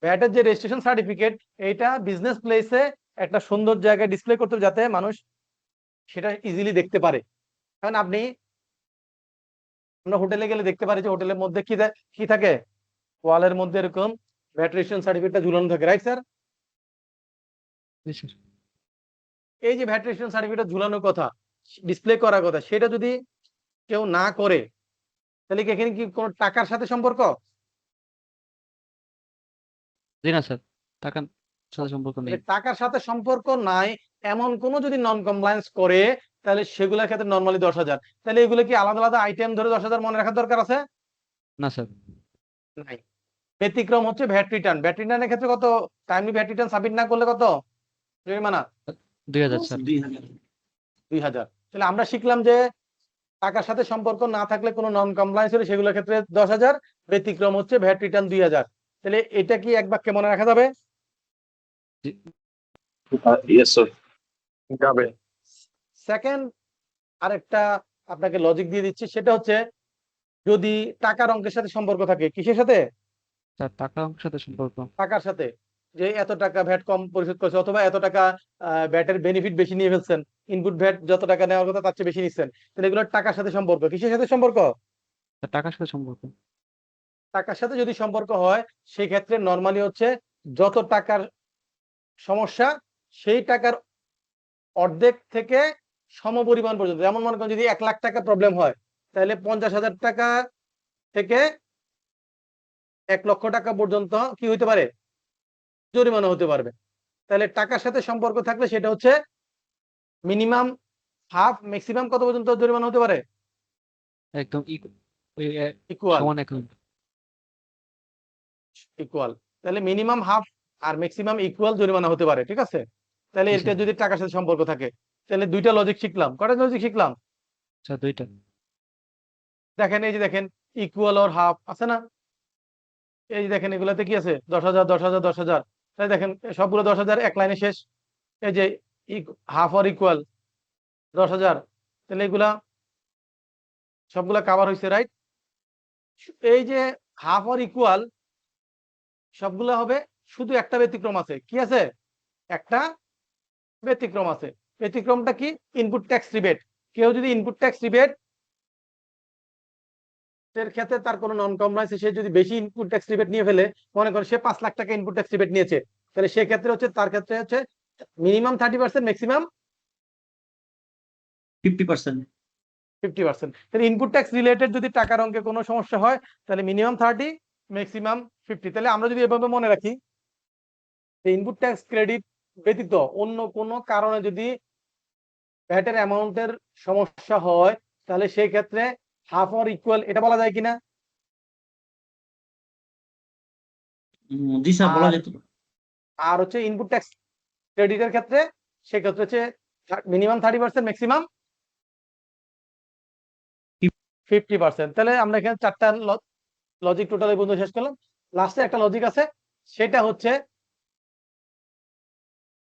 Speaker 1: ভ্যাটের যে রেজিস্ট্রেশন সার্টিফিকেট, এইটা বিজনেস প্লেসে একটা সুন্দর জায়গায় ডিসপ্লে করতে হবে, যাতে মানুষ সেটা ইজিলি দেখতে পারে। কারণ আমরা হোটেলে গেলে দেখতে পারি যে হোটেলের মধ্যে কি থাকে, ওয়ালের মধ্যে এরকম ভ্যাট রেজিস্ট্রেশন সার্টিফিকেটটা ঝুলানো থাকে, রাইট স্যার?
Speaker 5: জি স্যার।
Speaker 1: এই যে ভ্যাট রেজিস্ট্রেশন সার্টিফিকেট ঝুলানোর কথা, ডিসপ্লে করার কথা, সেটা যদি কেউ না করে, তাহলে কি এখানে কি কোনো টাকার সাথে সম্পর্ক?
Speaker 5: জি না স্যার, টাকার সাথে সম্পর্ক নেই।
Speaker 1: টাকার সাথে সম্পর্ক নাই এমন কোন যদি নন কমপ্লায়েন্স করে, তাহলে সেগুলোর ক্ষেত্রে নরমালি 10,000। তাহলে এগুলো কি আলাদা আলাদা আইটেম ধরে 10,000 মনে রাখার দরকার আছে?
Speaker 5: না স্যার।
Speaker 1: নাই। ব্যতিক্রম হচ্ছে ভ্যাট রিটার্ন। ভ্যাট রিটার্নের ক্ষেত্রে কত, টাইমলি ভ্যাট রিটার্ন সাবমিট না করলে কত জরিমানা?
Speaker 5: 2,000 স্যার।
Speaker 2: 2000।
Speaker 1: 2,000। তাহলে আমরা শিখলাম যে টাকার সাথে সম্পর্ক না থাকলে কোনো নন কমপ্লায়েন্স হলে সেগুলোর ক্ষেত্রে 10,000, ব্যতিক্রম হচ্ছে ভ্যাট রিটার্ন 2,000। তাহলে এটা কি এক বাক্যে মনে রাখা যাবে?
Speaker 3: Yes sir.
Speaker 1: যাবে। সেকেন্ড আরেকটা আপনাকে লজিক দিয়ে দিচ্ছি, সেটা হচ্ছে যদি টাকার অঙ্কের সাথে সম্পর্ক থাকে, কিসের সাথে?
Speaker 5: স্যার টাকার অঙ্কের সাথে সম্পর্ক।
Speaker 1: টাকার সাথে, যে এত টাকা ভ্যাট কম পরিশোধ করছে, অথবা এত টাকা ভ্যাটের বেনিফিট বেশি নিয়ে ফেলছেন, ইনপুট ভ্যাট যত টাকা নেওয়ার কথা তার চেয়ে বেশি নিচ্ছেন, তাহলে এগুলো টাকার সাথে সম্পর্ক। কিসের সাথে সম্পর্ক?
Speaker 5: স্যার টাকার সাথে সম্পর্ক।
Speaker 1: টাকার সাথে যদি সম্পর্ক হয়, সেই ক্ষেত্রে নরমালি হচ্ছে যত টাকার সমস্যা, সেই টাকার অর্ধেক থেকে সমপরিমাণ পর্যন্ত। যেমন মনে করেন যদি 1 লাখ টাকা প্রবলেম হয়, তাহলে 50,000 টাকা থেকে 1 লক্ষ টাকা পর্যন্ত কি হইতে পারে, জরিমানা হতে পারবে। তাহলে টাকার সাথে সম্পর্ক থাকলে সেটা হচ্ছে মিনিমাম হাফ, ম্যাক্সিমাম কত পর্যন্ত জরিমানা হতে পারে?
Speaker 5: একদম
Speaker 1: ইকুয়াল।
Speaker 5: সমান একদম।
Speaker 1: ইকুয়াল। তাহলে মিনিমাম হাফ আর ম্যাক্সিমাম ইকুয়াল জরিমানা হতে পারে, ঠিক আছে? তাহলে
Speaker 5: জি
Speaker 1: এটা
Speaker 5: স্যার।
Speaker 1: যদি টাকার সাথে সম্পর্ক থাকে, তাহলে দুইটা লজিক শিখলাম। কয়টা লজিক শিখলাম?
Speaker 5: স্যার 2টা।
Speaker 1: দেখেন, এই যে দেখেন ইকুয়াল আর হাফ আছে না, এই যে দেখেন এগুলাতে কি আছে, 10,000 10,000 10,000। তাহলে দেখেন সবগুলো 10,000 এক লাইনে শেষ। এই যে হাফ আর ইকুয়াল 10,000, তাহলে এগুলা সবগুলা কাভার হয়েছে, রাইট? এই যে হাফ আর ইকুয়াল সবগুলা হবে, শুধু একটা ব্যতিক্রম আছে। কি আছে? একটা ব্যতিক্রম আছে। ব্যতিক্রমটা কি? Input tax rebate. কেউ যদি ইনপুট ট্যাক্স রিবেট এর ক্ষেত্রে তার কোনো নন কমপ্লায়েন্স, সে যদি বেশি ইনপুট ট্যাক্স রিবেট নিয়ে ফেলে, মনে করেন সে 5 লাখ টাকা ইনপুট ট্যাক্স রিবেট নিয়েছে, তাহলে সেক্ষেত্রে হচ্ছে তার ক্ষেত্রে হচ্ছে মিনিমাম 30%, ম্যাক্সিমাম
Speaker 2: 50%।
Speaker 1: 50%। তাহলে ইনপুট ট্যাক্স রিলেটেড যদি টাকার অঙ্কে কোনো সমস্যা হয় তাহলে মিনিমাম 30, ম্যাক্সিমাম 50। তাহলে আমরা যদি এভাবে মনে রাখি, ইনপুট ট্যাক্স ক্রেডিট ব্যতীত অন্য কোনো কারণে যদি ভ্যাটের অ্যামাউন্টের সমস্যা হয় তাহলে সেই ক্ষেত্রে হাফ অর ইকুয়াল এটা বলা যায় কিনা?
Speaker 2: জি স্যার, বলা
Speaker 1: আর
Speaker 2: যেত।
Speaker 1: আর হচ্ছে ইনপুট ট্যাক্স ক্রেডিটের ক্ষেত্রে সেক্ষেত্রে হচ্ছে মিনিমাম 30%, ম্যাক্সিমাম 50%। তাহলে আমরা এখানে চারটা লজিক টোটালি বন্ধু শেষ করলাম। লাস্টে একটা লজিক আছে, সেটা হচ্ছে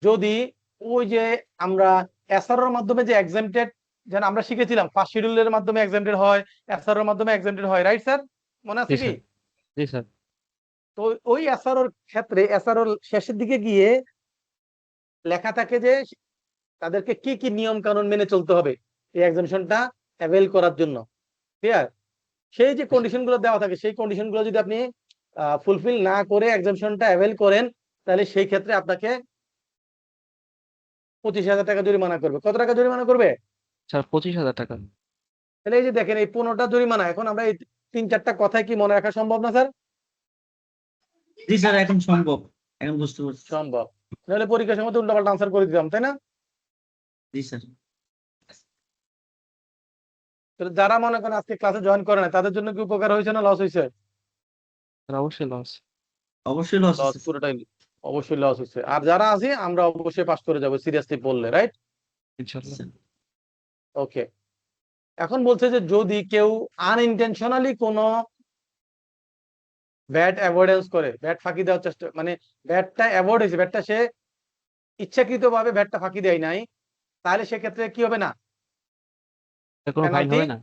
Speaker 1: যদি ওই যে আমরা এসআরওর মাধ্যমে যে এক্সামটেড, যেন আমরা শিখেছিলাম ফার্স্ট শিডিউলের মাধ্যমে এক্সামটেড হয়, এসআরওর মাধ্যমে এক্সামটেড হয়, রাইট স্যার? মনে আছে
Speaker 5: জি
Speaker 1: কি?
Speaker 5: স্যার। জি স্যার।
Speaker 1: তো ওই এসআরওর ক্ষেত্রে এসআরওর শেষের দিকে গিয়ে লেখা থাকে যে তাদেরকে কি কি নিয়ম কানুন মেনে চলতে হবে এই এক্সামশনটা অ্যাভেল করার জন্য। ক্লিয়ার? সেই যে কন্ডিশন গুলো দেওয়া থাকে সেই কন্ডিশন গুলো যদি আপনি ফুলফিল না করে এক্সামশনটা অ্যাভেল করেন তাহলে সেই ক্ষেত্রে আপনাকে 25,000 টাকা জরিমানা করবে। কত টাকা জরিমানা করবে?
Speaker 5: স্যার 25,000 টাকা।
Speaker 1: তাহলে এই যে দেখেন এই 15টা জরিমানা, এখন আমরা এই 3-4টা কথায় কি মনে রাখা সম্ভব না স্যার?
Speaker 2: জি স্যার, এখন সম্ভব, এখন বুঝতে পারছি।
Speaker 1: সম্ভব। নাহলে পরীক্ষার সময় তো উল্টাপাল্টা আনসার করে দিতাম, তাই না?
Speaker 2: জি স্যার।
Speaker 1: তাহলে যারা মনে করেন আজকে ক্লাসে জয়েন করে না তাদের জন্য কি উপকার হয়েছে না লস হয়েছে?
Speaker 5: স্যার অবশ্যই লস।
Speaker 2: অবশ্যই লস
Speaker 1: লস,
Speaker 2: আছে।
Speaker 1: পুরোটাই অবশ্যই লস হয়েছে। আর যারা আছি আমরা অবশ্যই পাস করে যাবো সিরিয়াসলি পড়লে, রাইট?
Speaker 5: ইনশাআল্লাহ।
Speaker 1: ওকে। এখন বলছে যে যদি কেউ আনইনটেনশনালি কোনো ভ্যাট অ্যাভয়েডেন্স করে, ভ্যাট ফাঁকি দেওয়ার চেষ্টা, মানে ভ্যাটটা অ্যাভয়েড হয়েছে, ভ্যাটটা সে ইচ্ছাকৃতভাবে ভ্যাটটা ফাঁকি দেয় নাই, তাহলে সেক্ষেত্রে কি হবে না?
Speaker 5: স্যার কোনো ফাইন
Speaker 1: পেনাল্টি,
Speaker 5: হবে না?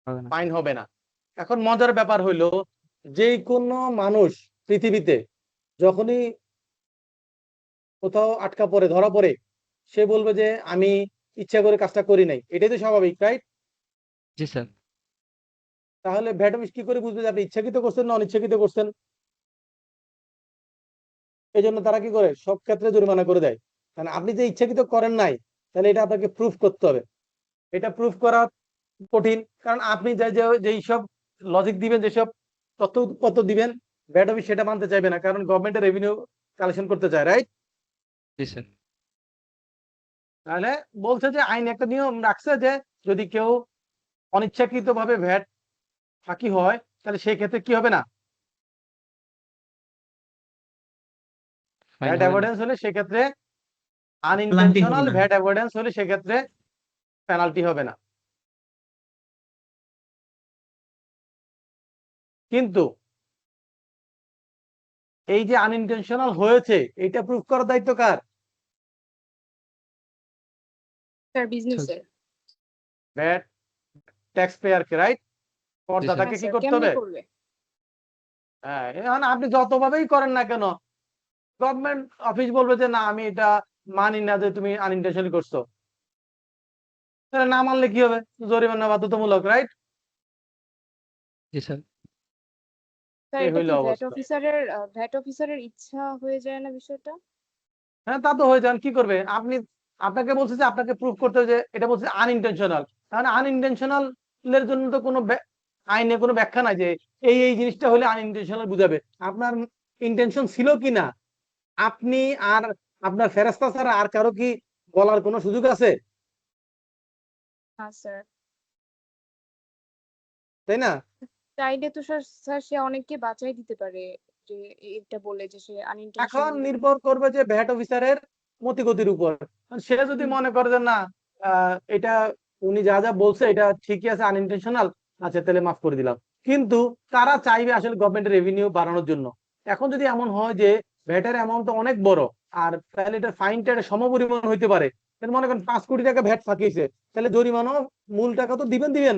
Speaker 5: হবে না।
Speaker 1: ফাইন হবে না। এখন মজার ব্যাপার হইলো যে কোনো মানুষ পৃথিবীতে যখনই কোথাও আটকা পড়ে, ধরা পড়ে, সে বলবে যে আমি ইচ্ছা করে কাজটা করি নাই। এটাই তো স্বাভাবিক, রাইট?
Speaker 5: জি স্যার।
Speaker 1: তাহলে ভ্যাট অফিস কি করে বুঝবে যে আপনি ইচ্ছাকৃত করছেন না অনিচ্ছাকৃত করছেন? এই জন্য তারা কি করে সব ক্ষেত্রে জরিমানা করে দেয়। কারণ আপনি যে ইচ্ছাকৃত করেন নাই তাহলে এটা আপনাকে প্রুফ করতে হবে। এটা প্রুফ করা কঠিন, কারণ আপনি যেই সব লজিক দিবেন, যেসব তথ্য দিবেন, ভ্যাট অফিস সেটা মানতে চাইবে না, কারণ গভর্নমেন্টের রেভিনিউ কালেকশন করতে চায়, রাইট?
Speaker 5: জি স্যার।
Speaker 1: তাহলে বলছে যে আইন একটা নিয়ম রাখছে যে যদি কেউ অনিচ্ছাকৃত ভাবে ভ্যাট ফাঁকি হয় তাহলে সেই ক্ষেত্রে কি হবে না?
Speaker 5: ফাইন
Speaker 1: ভ্যাট
Speaker 5: হবে না।
Speaker 1: অ্যাভয়েডেন্স হলে সেক্ষেত্রে,
Speaker 2: পেনাল্টি হবে
Speaker 1: আনইনটেনশনাল
Speaker 2: না।
Speaker 1: ভ্যাট অ্যাভয়েডেন্স হলে সেক্ষেত্রে পেনাল্টি হবে না। কিন্তু এই যে আনইনটেনশনাল হয়েছে এটা প্রুফ করার দায়িত্ব কার?
Speaker 4: স্যার বিজনেসের।
Speaker 1: ভ্যাট ট্যাক্স পেয়ার কে, রাইট? করদাতাকে
Speaker 4: হ্যাঁ
Speaker 1: কি
Speaker 4: স্যার,
Speaker 1: করতে
Speaker 4: কেমনে
Speaker 1: হবে?
Speaker 4: করবে?
Speaker 1: হ্যাঁ, এখন আপনি যতভাবেই করেন না কেন গভর্নমেন্ট অফিস বলবে যে না আমি এটা মানি না যে তুমি আনইনটেনশনালি করছো। তাহলে না মানলে কি হবে? জরিমানা বাধ্যতামূলক, রাইট?
Speaker 4: স্যার
Speaker 1: এই
Speaker 4: এটা
Speaker 1: হইল
Speaker 4: কি
Speaker 1: অবস্থা।
Speaker 4: ভ্যাট অফিসারের ইচ্ছা হয়ে যায় না বিষয়টা?
Speaker 1: হ্যাঁ, তা তো হয়ে যান, কি করবে আপনি? আপনাকে বলছে যে আপনাকে প্রুফ করতে হবে যে এটা বলছে আনইনটেনশনাল। তাহলে আনইনটেনশনাল এর জন্য তো কোনো আইনে কোনো ব্যাখ্যা নাই যে এই জিনিসটা হলে আনইনটেনশনাল বুঝাবে। আপনার ইন্টেনশন ছিল কিনা আপনি আর আপনার ফেরেশতা ছাড়া আর কারো কি বলার কোনো সুযোগ আছে?
Speaker 4: হ্যাঁ স্যার।
Speaker 1: তাই না?
Speaker 4: চাইলে তো স্যার সে অনেককে বাঁচাই দিতে পারে, যে এটা বলে যে সে
Speaker 1: এখন
Speaker 4: আনইনটেনশনাল।
Speaker 1: নির্ভর করবে যে ভ্যাট অফিসারের মতিগতির উপর। সে যদি মনে করে যে না এটা উনি যা যা বলছে এটা ঠিকই আছে, আনইনটেনশনাল, আচ্ছা তাহলে মাফ করে দিলাম। কিন্তু তারা চাইবে আসলে গভর্নমেন্টের রেভিনিউ বাড়ানোর জন্য। এখন যদি এমন হয় যে ভ্যাটের অ্যামাউন্ট অনেক বড় আর তাহলে এটার ফাইনটা সমপরিমাণ হইতে পারে, তাহলে মনে করেন 5 কোটি টাকা ভ্যাট ফাঁকিয়েছে, তাহলে জরিমানাও মূল টাকা তো দিবেন,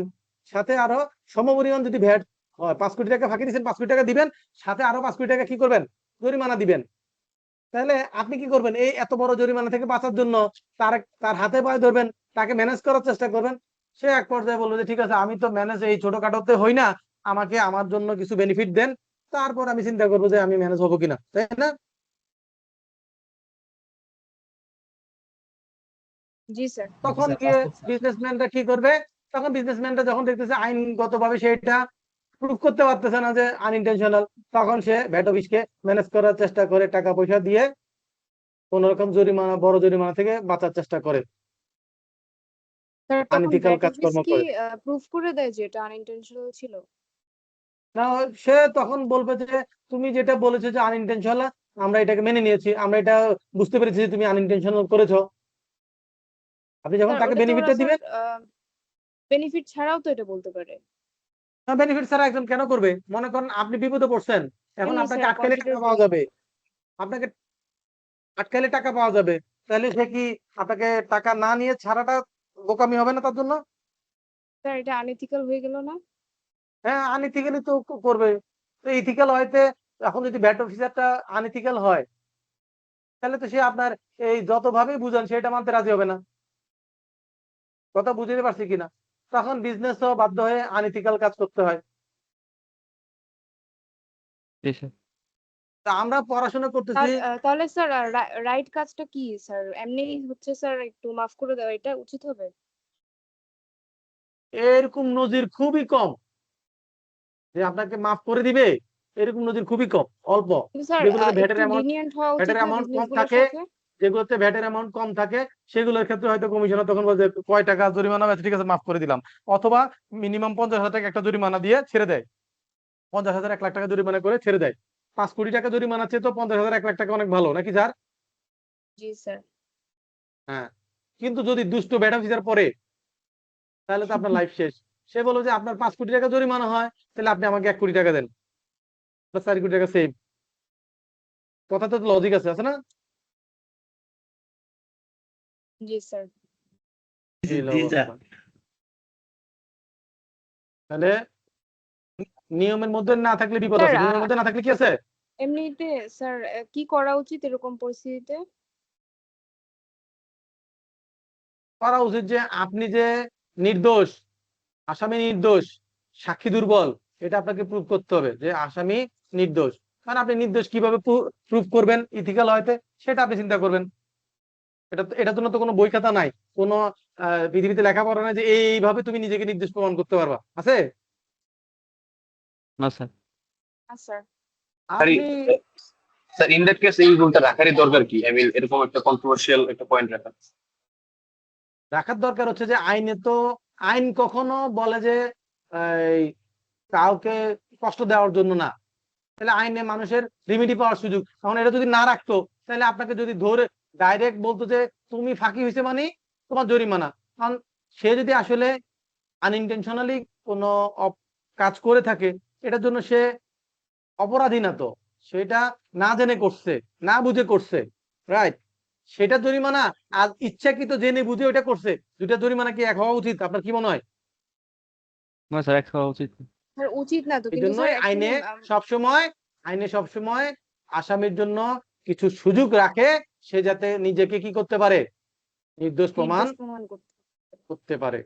Speaker 1: সাথে আরো সমপরিমাণ যদি ভ্যাট হয়, 5 কোটি টাকা ফাঁকি দিয়েছেন, 5 কোটি টাকা দিবেন, সাথে আরো 5 কোটি টাকা কি করবেন? জরিমানা দিবেন। তাহলে আপনি কি করবেন? এই এত বড় জরিমানা থেকে বাঁচার জন্য তার হাতে পায়ে ধরবেন, তাকে ম্যানেজ করার চেষ্টা করবেন। সে এক পর্যায়ে বলবে যে ঠিক আছে আমি তো ম্যানেজ এই ছোটখাটোতে হই না, আমাকে আমার জন্য কিছু বেনিফিট দেন, তারপর আমি চিন্তা করবো যে আমি ম্যানেজ হবো কিনা, তাই না?
Speaker 4: জি স্যার।
Speaker 1: তখন
Speaker 2: স্যার,
Speaker 1: গিয়ে
Speaker 2: বাস্তব স্যার।
Speaker 1: বিজনেসম্যানরা কি করবে? তখন বিজনেসম্যানরা যখন দেখতেছে আইনগতভাবে সেটা প্রুফ করতে পারতেছে না যে আনইনটেনশনাল, তখন সে ভ্যাট অফিসকে ম্যানেজ করার চেষ্টা করে, টাকা পয়সা দিয়ে কোন রকম জরিমানা, বড় জরিমানা থেকে বাঁচার চেষ্টা করে,
Speaker 4: স্যার তখন
Speaker 1: আনইথিক্যাল
Speaker 4: ভ্যাট অফিস
Speaker 1: কাজকর্ম
Speaker 4: কি
Speaker 1: করে।
Speaker 4: প্রুফ করে দেয় যে এটা আনইনটেনশনাল ছিল?
Speaker 1: না, সে তখন বলবে যে তুমি যেটা বলেছো যে আনইনটেনশনাল, আমরা এটাকে মেনে নিয়েছি, আমরা এটা বুঝতে পেরেছি যে তুমি আনইনটেনশনাল করেছো। আপনি যখন
Speaker 4: স্যার
Speaker 1: তাকে
Speaker 4: ওটা তো ওরা
Speaker 1: বেনিফিটটা
Speaker 4: স্যার
Speaker 1: দিবেন,
Speaker 4: বেনিফিট ছাড়াও তো এটা বলতে পারে।
Speaker 1: বেনিফিট ছাড়া একজন কেন করবে? মনে করেন আপনি বিপদে পড়ছেন, এখন
Speaker 4: এমনি
Speaker 1: আপনাকে
Speaker 4: স্যার
Speaker 1: আটকালে টাকা
Speaker 4: কনসিডার
Speaker 1: পাওয়া যাবে, আপনাকে আটকালে টাকা পাওয়া যাবে, তাহলে সে কি আপনাকে টাকা না নিয়ে ছাড়াটা বোকামি হবে না তার জন্য?
Speaker 4: স্যার এটা আনএথিক্যাল হয়ে গেল না?
Speaker 1: হ্যাঁ, আনইথিক্যালি তো করবে। তো ইথিক্যাল হয়তে, এখন যদি ভ্যাট অফিসারটা আনইথিক্যাল হয়, তাহলে তো সে আপনার এই যতভাবেই বুঝান সেটা মানতে রাজি হবে না। কথা বুঝতে পারছি কিনা? তখন বিজনেসও বাধ্য হয়ে আনইথিক্যাল কাজ করতে হয়।
Speaker 5: জি স্যার।
Speaker 1: তা আমরা পড়াশোনা করতেছি,
Speaker 4: তাহলে স্যার রাইট কাজটা কি স্যার? এমনি হচ্ছে স্যার একটু মাফ করে দেওয়া এটা উচিত হবে?
Speaker 1: এরকম নজির খুবই কম যে আপনাকে মাফ করে দিবে, এরকম নজির খুবই কম, অল্প।
Speaker 4: কিন্তু স্যার
Speaker 1: যেগুলোতে
Speaker 4: একটু লিনিয়েন্ট হওয়া উচিত
Speaker 1: ভ্যাটের
Speaker 4: না
Speaker 1: অ্যামাউন্ট কম
Speaker 4: বিজনেসগুলোর
Speaker 1: থাকে,
Speaker 4: সাথে?
Speaker 1: যেগুলোতে ভ্যাটের অ্যামাউন্ট কম থাকে সেগুলোর ক্ষেত্রে হয়তো কমিশনার তখন বলছে কয় টাকা জরিমানা হবে, ঠিক আছে মাফ করে দিলাম, অথবা মিনিমাম 50,000 টাকা একটা জরিমানা দিয়ে ছেড়ে দেয়, 50,000 1 লাখ টাকা জরিমানা করে ছেড়ে দেয়। 5 কোটি টাকা জরিমানা চেয়ে তো 50,000 1 লাখ টাকা অনেক ভালো নাকি স্যার?
Speaker 4: জি স্যার।
Speaker 1: হ্যাঁ। কিন্তু যদি দুষ্ট ভ্যাট অফিসার পরে, তাহলে তো আপনার লাইফ শেষ। সে বললো যে আপনার 5 কোটি টাকা জরিমানা হয়, তাহলে আপনি আমাকে 1 কোটি টাকা দেন, 4 কোটি টাকা সেভ। কথা তো লজিক আছে, আছে না?
Speaker 4: জি স্যার।
Speaker 1: এই হলো
Speaker 2: জি স্যার।
Speaker 1: অবস্থা। তাহলে নিয়মের মধ্যে না থাকলে বিপদ
Speaker 4: স্যার
Speaker 1: আছে, নিয়মের মধ্যে না থাকলে কি আছে?
Speaker 4: এমনিতে স্যার কি করা উচিত এরকম পরিস্থিতিতে?
Speaker 1: করা উচিত যে আপনি যে নির্দোষ, আসামি নির্দোষ, সাক্ষী দুর্বল, এটা আপনাকে প্রুভ করতে হবে যে আসামি নির্দোষ। কারণ আপনি নির্দোষ কিভাবে প্রুভ করবেন ইথিক্যাল হয়তে, সেটা আপনি চিন্তা করবেন। এটার জন্য তো কোনো বই খাতা নাই, কোনো পৃথিবীতে লেখাপড়া নাই যে এইভাবে তুমি নিজেকে নির্দোষ প্রমাণ করতে পারবা, আছে?
Speaker 5: না স্যার।
Speaker 4: স্যার
Speaker 3: স্যার
Speaker 1: আপনি
Speaker 3: স্যার ইন দ্যাট কেস এই রুলটা রাখারই দরকার কি? আই মিন এরকম একটা কন্ট্রোভার্সিয়াল একটা পয়েন্ট রাখা।
Speaker 1: রাখার দরকার হচ্ছে যে আইনে তো, আইন কখনো বলে যে এই কাউকে কষ্ট দেওয়ার জন্য না, তাহলে আইনে মানুষের রিমিডি পাওয়ার সুযোগ। এখন এটা যদি না রাখতো, তাহলে আপনাকে যদি ধরে ডাইরেক্ট বলতো যে তুমি ফাঁকি হয়েছে মানে তোমার জরিমানা। কারণ সে যদি আসলে আনইনটেনশনালি কোনো কাজ করে থাকে, এটার জন্য সে অপরাধী না তো, সেটা না জেনে করছে, না বুঝে করছে, রাইট? সেটা জরিমানা, আর ইচ্ছাকৃত জেনে বুঝে ওটা করছে, দুইটা জরিমানা কি এক হওয়া উচিত? আপনার কি মনে হয়?
Speaker 5: না স্যার, এক হওয়া উচিত না।
Speaker 4: স্যার উচিত না তো,
Speaker 1: এই
Speaker 4: কিন্তু স্যার
Speaker 1: জন্যই
Speaker 4: অ্যাকচুয়ালি
Speaker 1: আইনে সবসময় আসামির জন্য কিছু সুযোগ রাখে, সে যাতে নিজেকে কি করতে পারে, নির্দোষ প্রমাণ
Speaker 4: নির্দোষ প্রমাণ করতে।
Speaker 1: করতে পারে।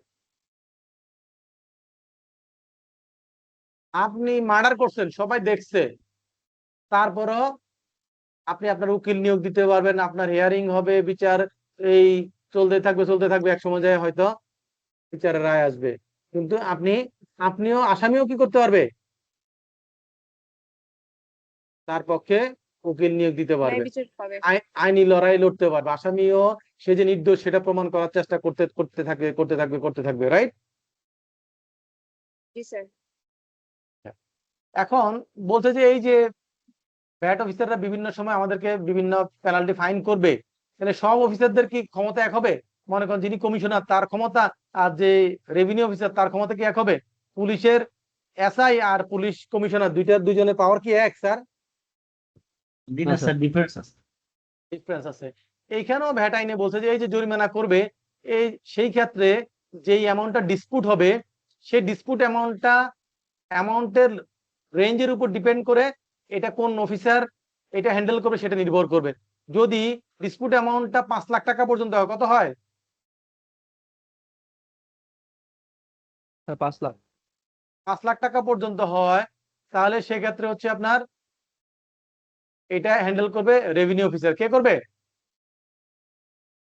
Speaker 1: আপনি মার্ডার করছেন, সবাই দেখছে, তারপরও আপনি আপনার উকিল নিয়োগ দিতে পারবেন, আপনার হিয়ারিং হবে, বিচার এই চলতে থাকবে, এক সময় যায় হয়তো বিচারের রায় আসবে। কিন্তু আপনিও আসামিও কি করতে পারবে, তার পক্ষে উকিল নিয়োগ দিতে
Speaker 4: ন্যায়
Speaker 1: পারবে,
Speaker 4: বিচার পাবে।
Speaker 1: আইনি লড়াই লড়তে পারবে, আসামিও সে যে নির্দোষ সেটা প্রমাণ করার চেষ্টা করতে থাকবে, রাইট?
Speaker 4: জি স্যার।
Speaker 1: এখন বলছে যে এই যে ভ্যাট অফিসাররা বিভিন্ন সময় আমাদেরকে বিভিন্ন পেনাল্টি ফাইন করবে, তাহলে সব অফিসারদের কি ক্ষমতা এক হবে? মনে করেন যিনি কমিশনার তার ক্ষমতা, আর যে রেভিনিউ অফিসার তার ক্ষমতা কি এক হবে? পুলিশের এসআই আর পুলিশ কমিশনার দুইজনের পাওয়ার কি এক স্যার?
Speaker 2: না স্যার, ডিফারেন্স আছে।
Speaker 1: ডিফারেন্স আছে। এইখানেও ভ্যাট আইনে বলছে যে এই যে জরিমানা করবে, এই সেই ক্ষেত্রে যেই অ্যামাউন্টটা ডিসপুট হবে, সেই ডিসপুট অ্যামাউন্টের রেঞ্জের উপর ডিপেন্ড করে এটা কোন অফিসার এটা হ্যান্ডেল করবে সেটা নির্ভর করবে। যদি ডিসপুট অ্যামাউন্টটা 5 লাখ টাকা পর্যন্ত হয়, কত হয়?
Speaker 5: স্যার 5 লাখ।
Speaker 1: 5 লাখ টাকা পর্যন্ত হয়, তাহলে সেক্ষেত্রে হচ্ছে আপনার এটা হ্যান্ডেল করবে রেভিনিউ অফিসার। কে করবে?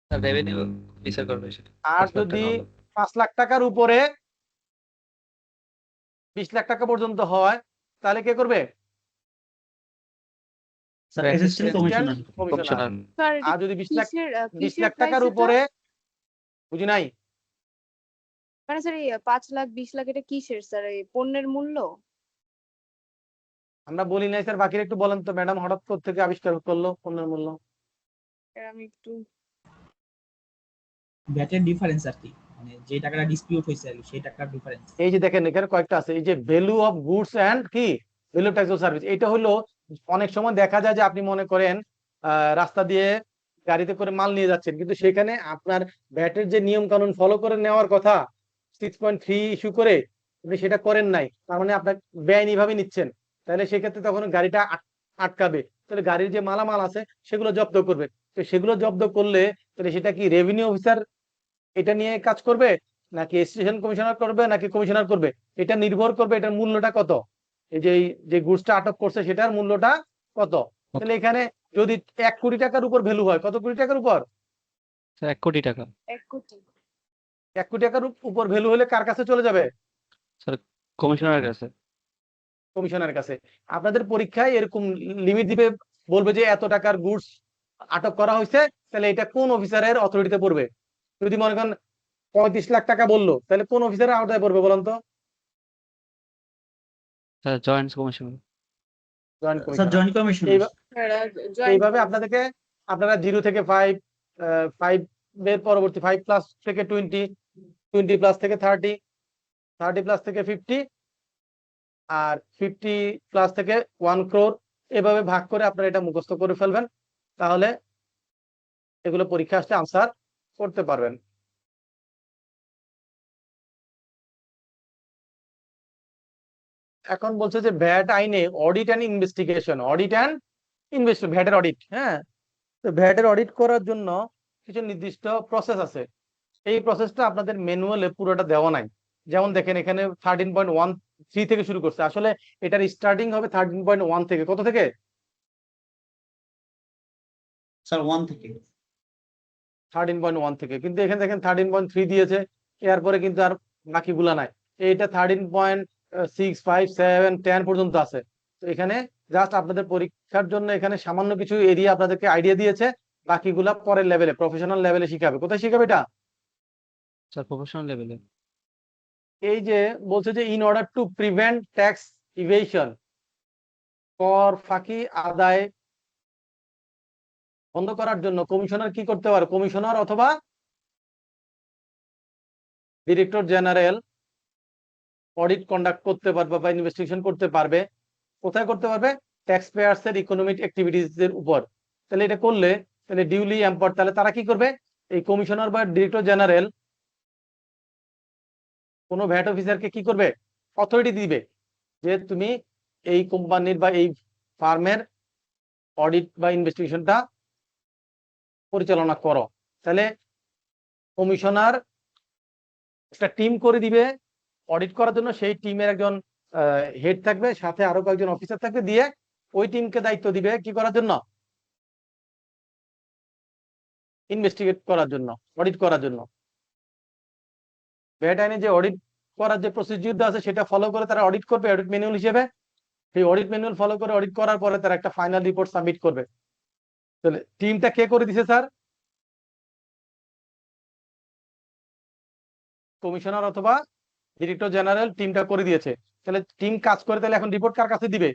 Speaker 5: স্যার রেভিনিউ বিচার করবে সেটা
Speaker 1: আর
Speaker 5: 5 লাখ
Speaker 1: যদি
Speaker 5: টাকা হলো
Speaker 1: 5 লাখ টাকার উপরে 20 লাখ টাকা পর্যন্ত হয় তাহলে কে করবে?
Speaker 2: Sir
Speaker 5: Assistant
Speaker 2: assistant commissioner.
Speaker 1: Commissioner.
Speaker 5: Commissioner
Speaker 4: sir
Speaker 1: আর যদি 20 লাখ
Speaker 4: কিসের
Speaker 1: 20
Speaker 4: কিসের
Speaker 1: লাখ
Speaker 4: প্রাইস
Speaker 1: টাকার
Speaker 4: এটা?
Speaker 1: উপরে, বুঝি নাই।
Speaker 4: মানে স্যার এই 5 লাখ 20 লাখ এটা কিসের স্যার? এই পণ্যের মূল্য?
Speaker 1: আমরা বলি নাই স্যার, বাকিরা একটু বলেন তো ম্যাডাম, হঠাৎ থেকে আবিষ্কার করলো পণ্যের মূল্য।
Speaker 4: আমি একটু
Speaker 2: ভ্যাটের ডিফারেন্স আর কি, মানে যে টাকাটা ডিসপিউট হয়েছে আর কি, সেই টাকার ডিফারেন্স।
Speaker 1: এই যে দেখেন এখানে কয়েকটা আছে, এই যে ভ্যালু অফ গুডস এন্ড কি ভ্যালু ট্যাক্স অফ সার্ভিস, এটা হলো অনেক সময় দেখা যায় যে আপনি মনে করেন রাস্তা দিয়ে গাড়িতে করে মাল নিয়ে যাচ্ছেন, কিন্তু সেখানে আপনার ভ্যাটের যে নিয়ম কানুন ফলো করে নেওয়ার কথা 6.3 ইস্যু করে আপনি সেটা করেন নাই, তার মানে আপনার বেআইনি ভাবে নিচ্ছেন, তাহলে সেক্ষেত্রে তখন গাড়িটা আটকাবে, তাহলে গাড়ির যে মালামাল আছে সেগুলো জব্দ করবে। তো সেগুলো জব্দ করলে তাহলে সেটা কি রেভিনিউ অফিসার এটা নিয়ে কাজ করবে, নাকি স্টেশন কমিশনার করবে, নাকি কমিশনার করবে? এটা নির্ভর করবে এটার মূল্যটা কত, এই যে গুডসটা আটক করছে সেটার মূল্যটা কত। তাহলে এখানে যদি 1 কোটি টাকার উপর ভ্যালু হয়, কত কোটি টাকার উপর?
Speaker 5: স্যার 1 কোটি টাকা
Speaker 4: 1 কোটি।
Speaker 1: 1 কোটি টাকার উপর ভ্যালু হলে কার কাছে চলে যাবে?
Speaker 5: স্যার কমিশনারের কাছে
Speaker 1: কমিশনারের কাছে। আপনাদের পরীক্ষায় এরকম লিমিট দিবে, বলবে যে এত টাকার গুডস আটক করা হয়েছে, তাহলে এটা কোন অফিসারের অথরিটিতে পড়বে? যদি মনে করেন 35 লাখ টাকা বললো, তাহলে কোন অফিসারের আওতায় পড়বে বলেন তো?
Speaker 5: Sir joint commissioner
Speaker 1: joint
Speaker 2: sir
Speaker 1: commissioner.
Speaker 2: Joint commissioner.
Speaker 1: এইভাবে আপনাদেরকে আপনারা 0 থেকে 5, 5 এর পরবর্তী 5 প্লাস থেকে 20, 20 প্লাস থেকে 30, 30 প্লাস থেকে 50, আর 50 প্লাস থেকে 1 crore, এভাবে ভাগ করে আপনারা এটা মুখস্থ করে ফেলবেন, তাহলে এগুলো পরীক্ষা আসলে আনসার করতে পারবেন। এখন বলছে যে ভ্যাট আইনে অডিট অ্যান্ড ইনভেস্টিগেশন, ভ্যাটের অডিট, হ্যাঁ। তো ভ্যাটের অডিট করার জন্য কিছু নির্দিষ্ট প্রসেস আছে, এই প্রসেসটা আপনাদের ম্যানুয়ালে পুরোটা দেওয়া নাই। যেমন দেখেন এখানে 13.13 থেকে শুরু করছে, আসলে এটার স্টার্টিং হবে 13.1 থেকে। কত থেকে?
Speaker 2: স্যার 1 থেকে।
Speaker 1: 13.1 থেকে, কিন্তু এখানে দেখেন 13.3 দিয়েছে, এরপরে কিন্তু আর বাকিগুলা নাই। এইটা 13.65710 পর্যন্ত আছে। তো এখানে জাস্ট আপনাদের পরীক্ষার জন্য এখানে সামান্য কিছু এরিয়া আপনাদেরকে আইডিয়া দিয়েছে, বাকিগুলা পরের লেভেলে, প্রফেশনাল লেভেলে শিখাবে। কোথায় শিখাবে এটা?
Speaker 5: স্যার প্রফেশনাল লেভেলে
Speaker 1: এই যে বলছে যে in order to prevent tax evasion, কর ফাঁকি আদায় বন্ধ করার জন্য কমিশনার কি করতে পারে? কমিশনার অথবা ডিরেক্টর জেনারেল অডিট কন্ডাক্ট করতে পারবে বা ইনভেস্টিগেশন করতে পারবে। কোথায় করতে পারবে? ট্যাক্স পেয়ার্স এর ইকোনমিক অ্যাক্টিভিটিস এর উপর। তাহলে এটা করলে তাহলে ডিউলি এম্পাওয়ার্ড, তাহলে তারা কি করবে? এই কমিশনার বা ডিরেক্টর জেনারেল কোনো ভ্যাট অফিসারকে কি করবে? অথরিটি দিবে যে তুমি এই কোম্পানির বা এই ফার্মের অডিট বা ইনভেস্টিগেশনটা পরিচালনা করো। তাহলে কমিশনার একটা টিম করে দিবে অডিট করার জন্য, সেই টিমের একজন হেড থাকবে, সাথে আরো কয়েকজন অফিসার থাকবে, দিয়ে ওই টিমকে দায়িত্ব দিবে কি করার জন্য? ইনভেস্টিগেট করার জন্য, অডিট করার জন্য। ভ্যাট আইনে যে অডিট করার যে প্রসিডিউর আছে সেটা ফলো করে তারা অডিট করবে অডিট ম্যানুয়াল হিসেবে। সেই অডিট ম্যানুয়াল ফলো করে অডিট করার পরে তারা একটা ফাইনাল রিপোর্ট সাবমিট করবে। তাহলে টিমটা কে করে দিছে স্যার? কমিশনার অথবা ডিরেক্টর জেনারেল টিমটা করে দিয়েছে। তাহলে টিম কাজ করে, তাহলে এখন রিপোর্ট কার কাছে দিবে?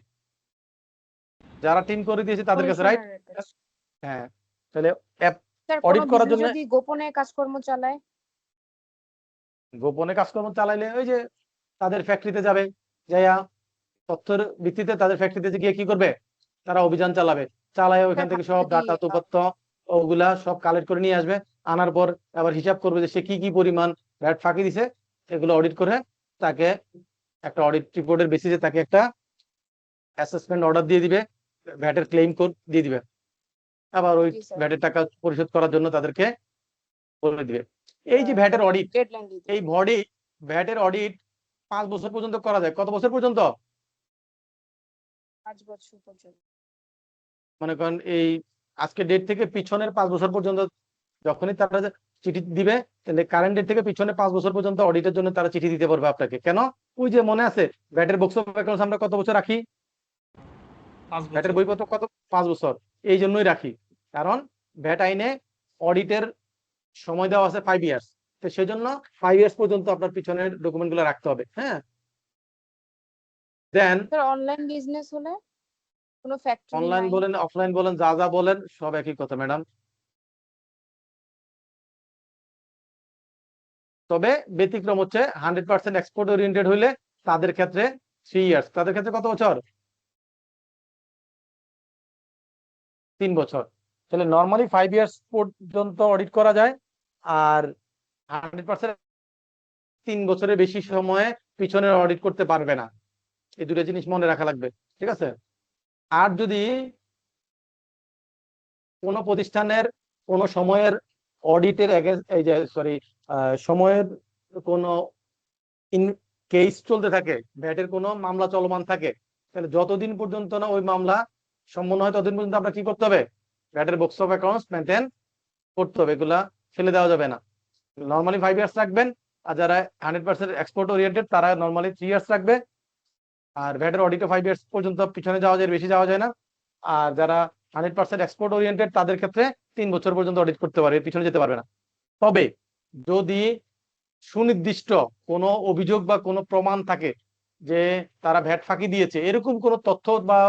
Speaker 1: যারা টিম করে দিয়েছে তাদের কাছে, রাইট?
Speaker 4: কমিশনারের কাছে।
Speaker 1: হ্যাঁ। তাহলে
Speaker 4: স্যার
Speaker 1: অডিট
Speaker 4: কোনো
Speaker 1: করার
Speaker 4: বিজনেস
Speaker 1: জন্য
Speaker 4: যদি গোপনে কাজকর্ম চালায়?
Speaker 1: গোপনে কাজকর্ম চালাইলে ওই যে তাদের ফ্যাক্টরিতে যাবে, যাইয়া তথ্যের ভিত্তিতে তাদের ফ্যাক্টরিতে গিয়ে কি করবে? তারা অভিযান চালাবে, চালায় ওইখান থেকে সব
Speaker 4: যদি
Speaker 1: ডাটা তথ্য ওগুলা সব কালেক্ট করে নিয়ে আসবে, আনার পর আবার হিসাব করবে যে সে কি কি পরিমাণ ভ্যাট ফাঁকি দিছে, এগুলো অডিট করে তাকে একটা অডিট রিপোর্টের বেসিসে তাকে একটা অ্যাসেসমেন্ট অর্ডার দিয়ে দিবে, ভ্যাটের ক্লেম কোড দিয়ে দিবে, আবার ওই
Speaker 4: জি স্যার,
Speaker 1: ভ্যাটের টাকা পরিশোধ করার জন্য তাদেরকে বলে দিবে। এই যে ভ্যাটের অডিট,
Speaker 4: ডেডলাইন দিয়ে
Speaker 1: এই ভ্যাটের অডিট 5 বছর পর্যন্ত করা যায়। কত বছর পর্যন্ত?
Speaker 4: 5 বছর পর্যন্ত।
Speaker 1: মনে করেন এই আজকে ডেট থেকে পিছনের 5 বছর পর্যন্ত যখনই তারা চিঠি দিবে, তাহলে কারেন্ট ডেট থেকে পিছনে 5 বছর পর্যন্ত অডিটের জন্য তারা চিঠি দিতে পারবে আপনাকে। কেন? ওই যে মনে আছে ভ্যাটের বুকস অফ অ্যাকাউন্টস আমরা কত বছর রাখি?
Speaker 2: 5
Speaker 1: ভ্যাটের
Speaker 2: বছর।
Speaker 1: বইপত্র কত? 5 বছর। এই জন্যই রাখি, কারণ ভ্যাট আইনে অডিটের সময় দেওয়া আছে 5 ইয়ার্স। তো সেজন্য 5 ইয়ার্স পর্যন্ত আপনার পিছনের ডকুমেন্ট গুলো রাখতে হবে। হ্যাঁ, দেন
Speaker 4: স্যার অনলাইন বিজনেস হলে কোনো ফ্যাক্টরি
Speaker 1: অনলাইন
Speaker 4: নাই?
Speaker 1: বলেন অফলাইন বলেন যা যা বলেন সব একই কথা ম্যাডাম। তবে ব্যতিক্রম হচ্ছে 100% এক্সপোর্ট ওরিয়েন্টেড হইলে তাদের ক্ষেত্রে 3 ইয়ার্স। তাদের ক্ষেত্রে কত বছর? 3 বছর। তাহলে নর্মালি 5 ইয়ার্স পর্যন্ত অডিট করা যায়, আর 100% 3 বছরের বেশি সময়ে পিছনের অডিট করতে পারবে না। এই দুটো জিনিস মনে রাখা লাগবে, ঠিক আছে? আর যদি কোন প্রতিষ্ঠানের কোন সময়ের অডিটের এই যে সরি সময়ের কোন কেস চলতে থাকে, ভ্যাটের কোনো মামলা চলমান থাকে, তাহলে যতদিন পর্যন্ত না ওই মামলা সম্পন্ন হয় ততদিন পর্যন্ত আপনার কি করতে হবে? ভ্যাটের বুকস অফ অ্যাকাউন্টস মেনটেন করতে হবে, এগুলা ফেলে দেওয়া যাবে না। নর্মালি 5 ইয়ার্স রাখবেন, আর যারা 100% এক্সপোর্ট ওরিয়েন্টেড তারা নর্মালি 3 ইয়ার্স রাখবে। আর ভ্যাটের অডিটে 5 ইয়ার্স পর্যন্ত পিছনে যাওয়া যায়, বেশি যাওয়া যায় না। আর যারা 100% এক্সপোর্ট ওরিয়েন্টেড তাদের ক্ষেত্রে 3 বছর পর্যন্ত অডিট করতে পারে, এর পিছনে যেতে পারবে না। তবে যদি সুনির্দিষ্ট কোনো অভিযোগ বা কোনো প্রমাণ থাকে যে তারা ভ্যাট ফাঁকি দিয়েছে, এরকম কোনো তথ্য বা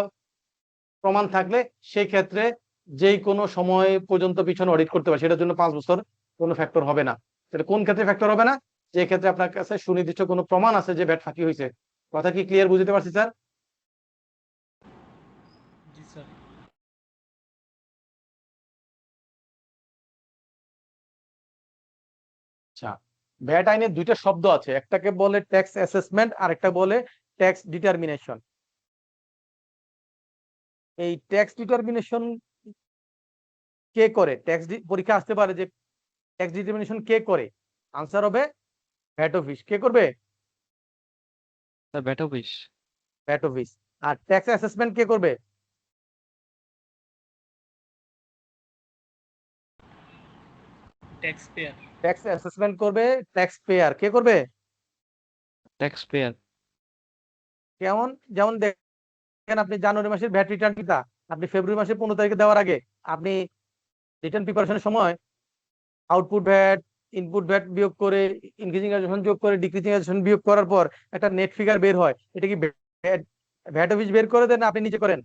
Speaker 1: প্রমাণ থাকলে সেই ক্ষেত্রে যেই কোনো সময় পর্যন্ত পিছনে অডিট করতে পারে, সেটার জন্য 5 বছর কোনো ফ্যাক্টর হবে না। তাহলে কোন ক্ষেত্রে ফ্যাক্টর হবে না? যে ক্ষেত্রে আপনার কাছে সুনির্দিষ্ট কোনো প্রমাণ আছে যে ভ্যাট ফাঁকি হয়েছে। কথা কি ক্লিয়ার বুঝতে পারছি স্যার?
Speaker 2: জি স্যার।
Speaker 1: আচ্ছা, ভ্যাট আইনে দুইটা শব্দ আছে, একটাকে বলে ট্যাক্স অ্যাসেসমেন্ট আর একটা বলে ট্যাক্স ডিটারমিনেশন। এই ট্যাক্স ডিটারমিনেশন কে করে? ট্যাক্স পরীক্ষা আসতে পারে যে ট্যাক্স ডিটারমিনেশন কে করে? আনসার হবে ভ্যাট অফিস। কে করবে?
Speaker 5: Sir VAT office.
Speaker 1: VAT office. আর ট্যাক্স অ্যাসেসমেন্ট কে করবে?
Speaker 2: Taxpayer.
Speaker 1: ট্যাক্স অ্যাসেসমেন্ট করবে ট্যাক্স পেয়ার। কে করবে?
Speaker 5: Taxpayer.
Speaker 1: কেমন? যেমন দেখেন আপনি জানুয়ারি মাসের ভ্যাট রিটার্ন কিতা আপনি ফেব্রুয়ারি মাসের 15 তারিখে দেওয়ার আগে আপনি রিটার্ন প্রিপারেশনের সময় আউটপুট ভ্যাট, ইনপুট ভ্যাট বিয়োগ করে, ইনক্রিজিং অ্যাডিশন যোগ করে, ডিক্রিজিং অ্যাডিশন বিয়োগ করার পর একটা নেট ফিগার বের হয়। এটা কি ভ্যাট অফিস বের করে দেন না আপনি নিজে করেন?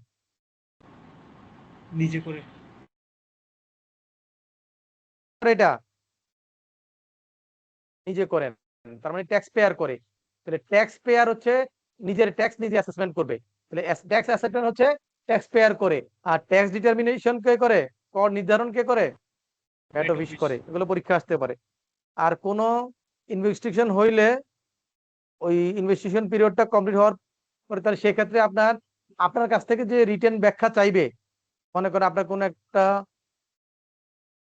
Speaker 2: নিজে করে।
Speaker 1: এটা নিজে করেন, তার মানে ট্যাক্স পেয়ার করে। তাহলে ট্যাক্স পেয়ার হচ্ছে নিজের ট্যাক্স নিজে অ্যাসেসমেন্ট করবে। তাহলে ট্যাক্স অ্যাসেসমেন্ট হচ্ছে ট্যাক্স পেয়ার করে। আর ট্যাক্স ডিটারমিনেশন কে করে? কর নির্ধারণ কে করে? VAT
Speaker 2: VAT
Speaker 1: office
Speaker 2: office.
Speaker 1: করে। এগুলো পরীক্ষা আসতে পারে। আর কোন ইনভেস্টিগেশন হইলে ওই ইনভেস্টিগেশন পিরিয়ডটা কমপ্লিট হওয়ার পরে তাহলে সেক্ষেত্রে আপনার আপনার কাছ থেকে যে রিটেন ব্যাখ্যা চাইবে, মনে করেন আপনার কোনো একটা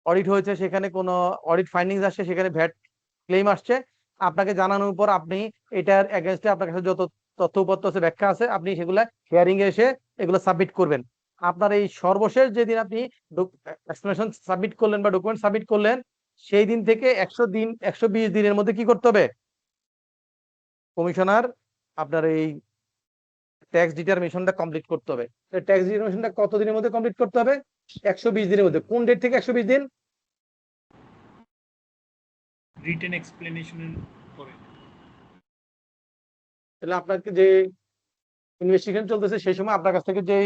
Speaker 1: অডিট হয়েছে, সেখানে কোনো অডিট ফাইন্ডিংস আসছে, সেখানে ভ্যাট ক্লেম আসছে, আপনাকে জানানোর পর আপনি এটার এগেইনস্টে আপনার কাছে যত তথ্য উপাত্ত আছে, ব্যাখ্যা আছে, আপনি সেগুলা হিয়ারিং এ এসে এগুলো সাবমিট করবেন। আপনার এই সর্বশেষ যেদিন আপনি এক্সপ্লেনেশন সাবমিট করলেন বা ডকুমেন্ট সাবমিট করলেন, সেই দিন থেকে 120 দিনের মধ্যে কি করতে হবে? কমিশনার আপনার এই ট্যাক্স ডিটারমিনেশনটা কমপ্লিট করতে হবে। ট্যাক্স ডিটারমিনেশনটা কত দিনের মধ্যে কমপ্লিট করতে হবে? 120 দিনের মধ্যে। কোন ডেট থেকে 120 দিন?
Speaker 2: রিটেন এক্সপ্লেনেশনের পরে।
Speaker 1: তাহলে আপনাকে যে ইনভেস্টিগেশন চলতেছে সেই সময় আপনার কাছ থেকে যে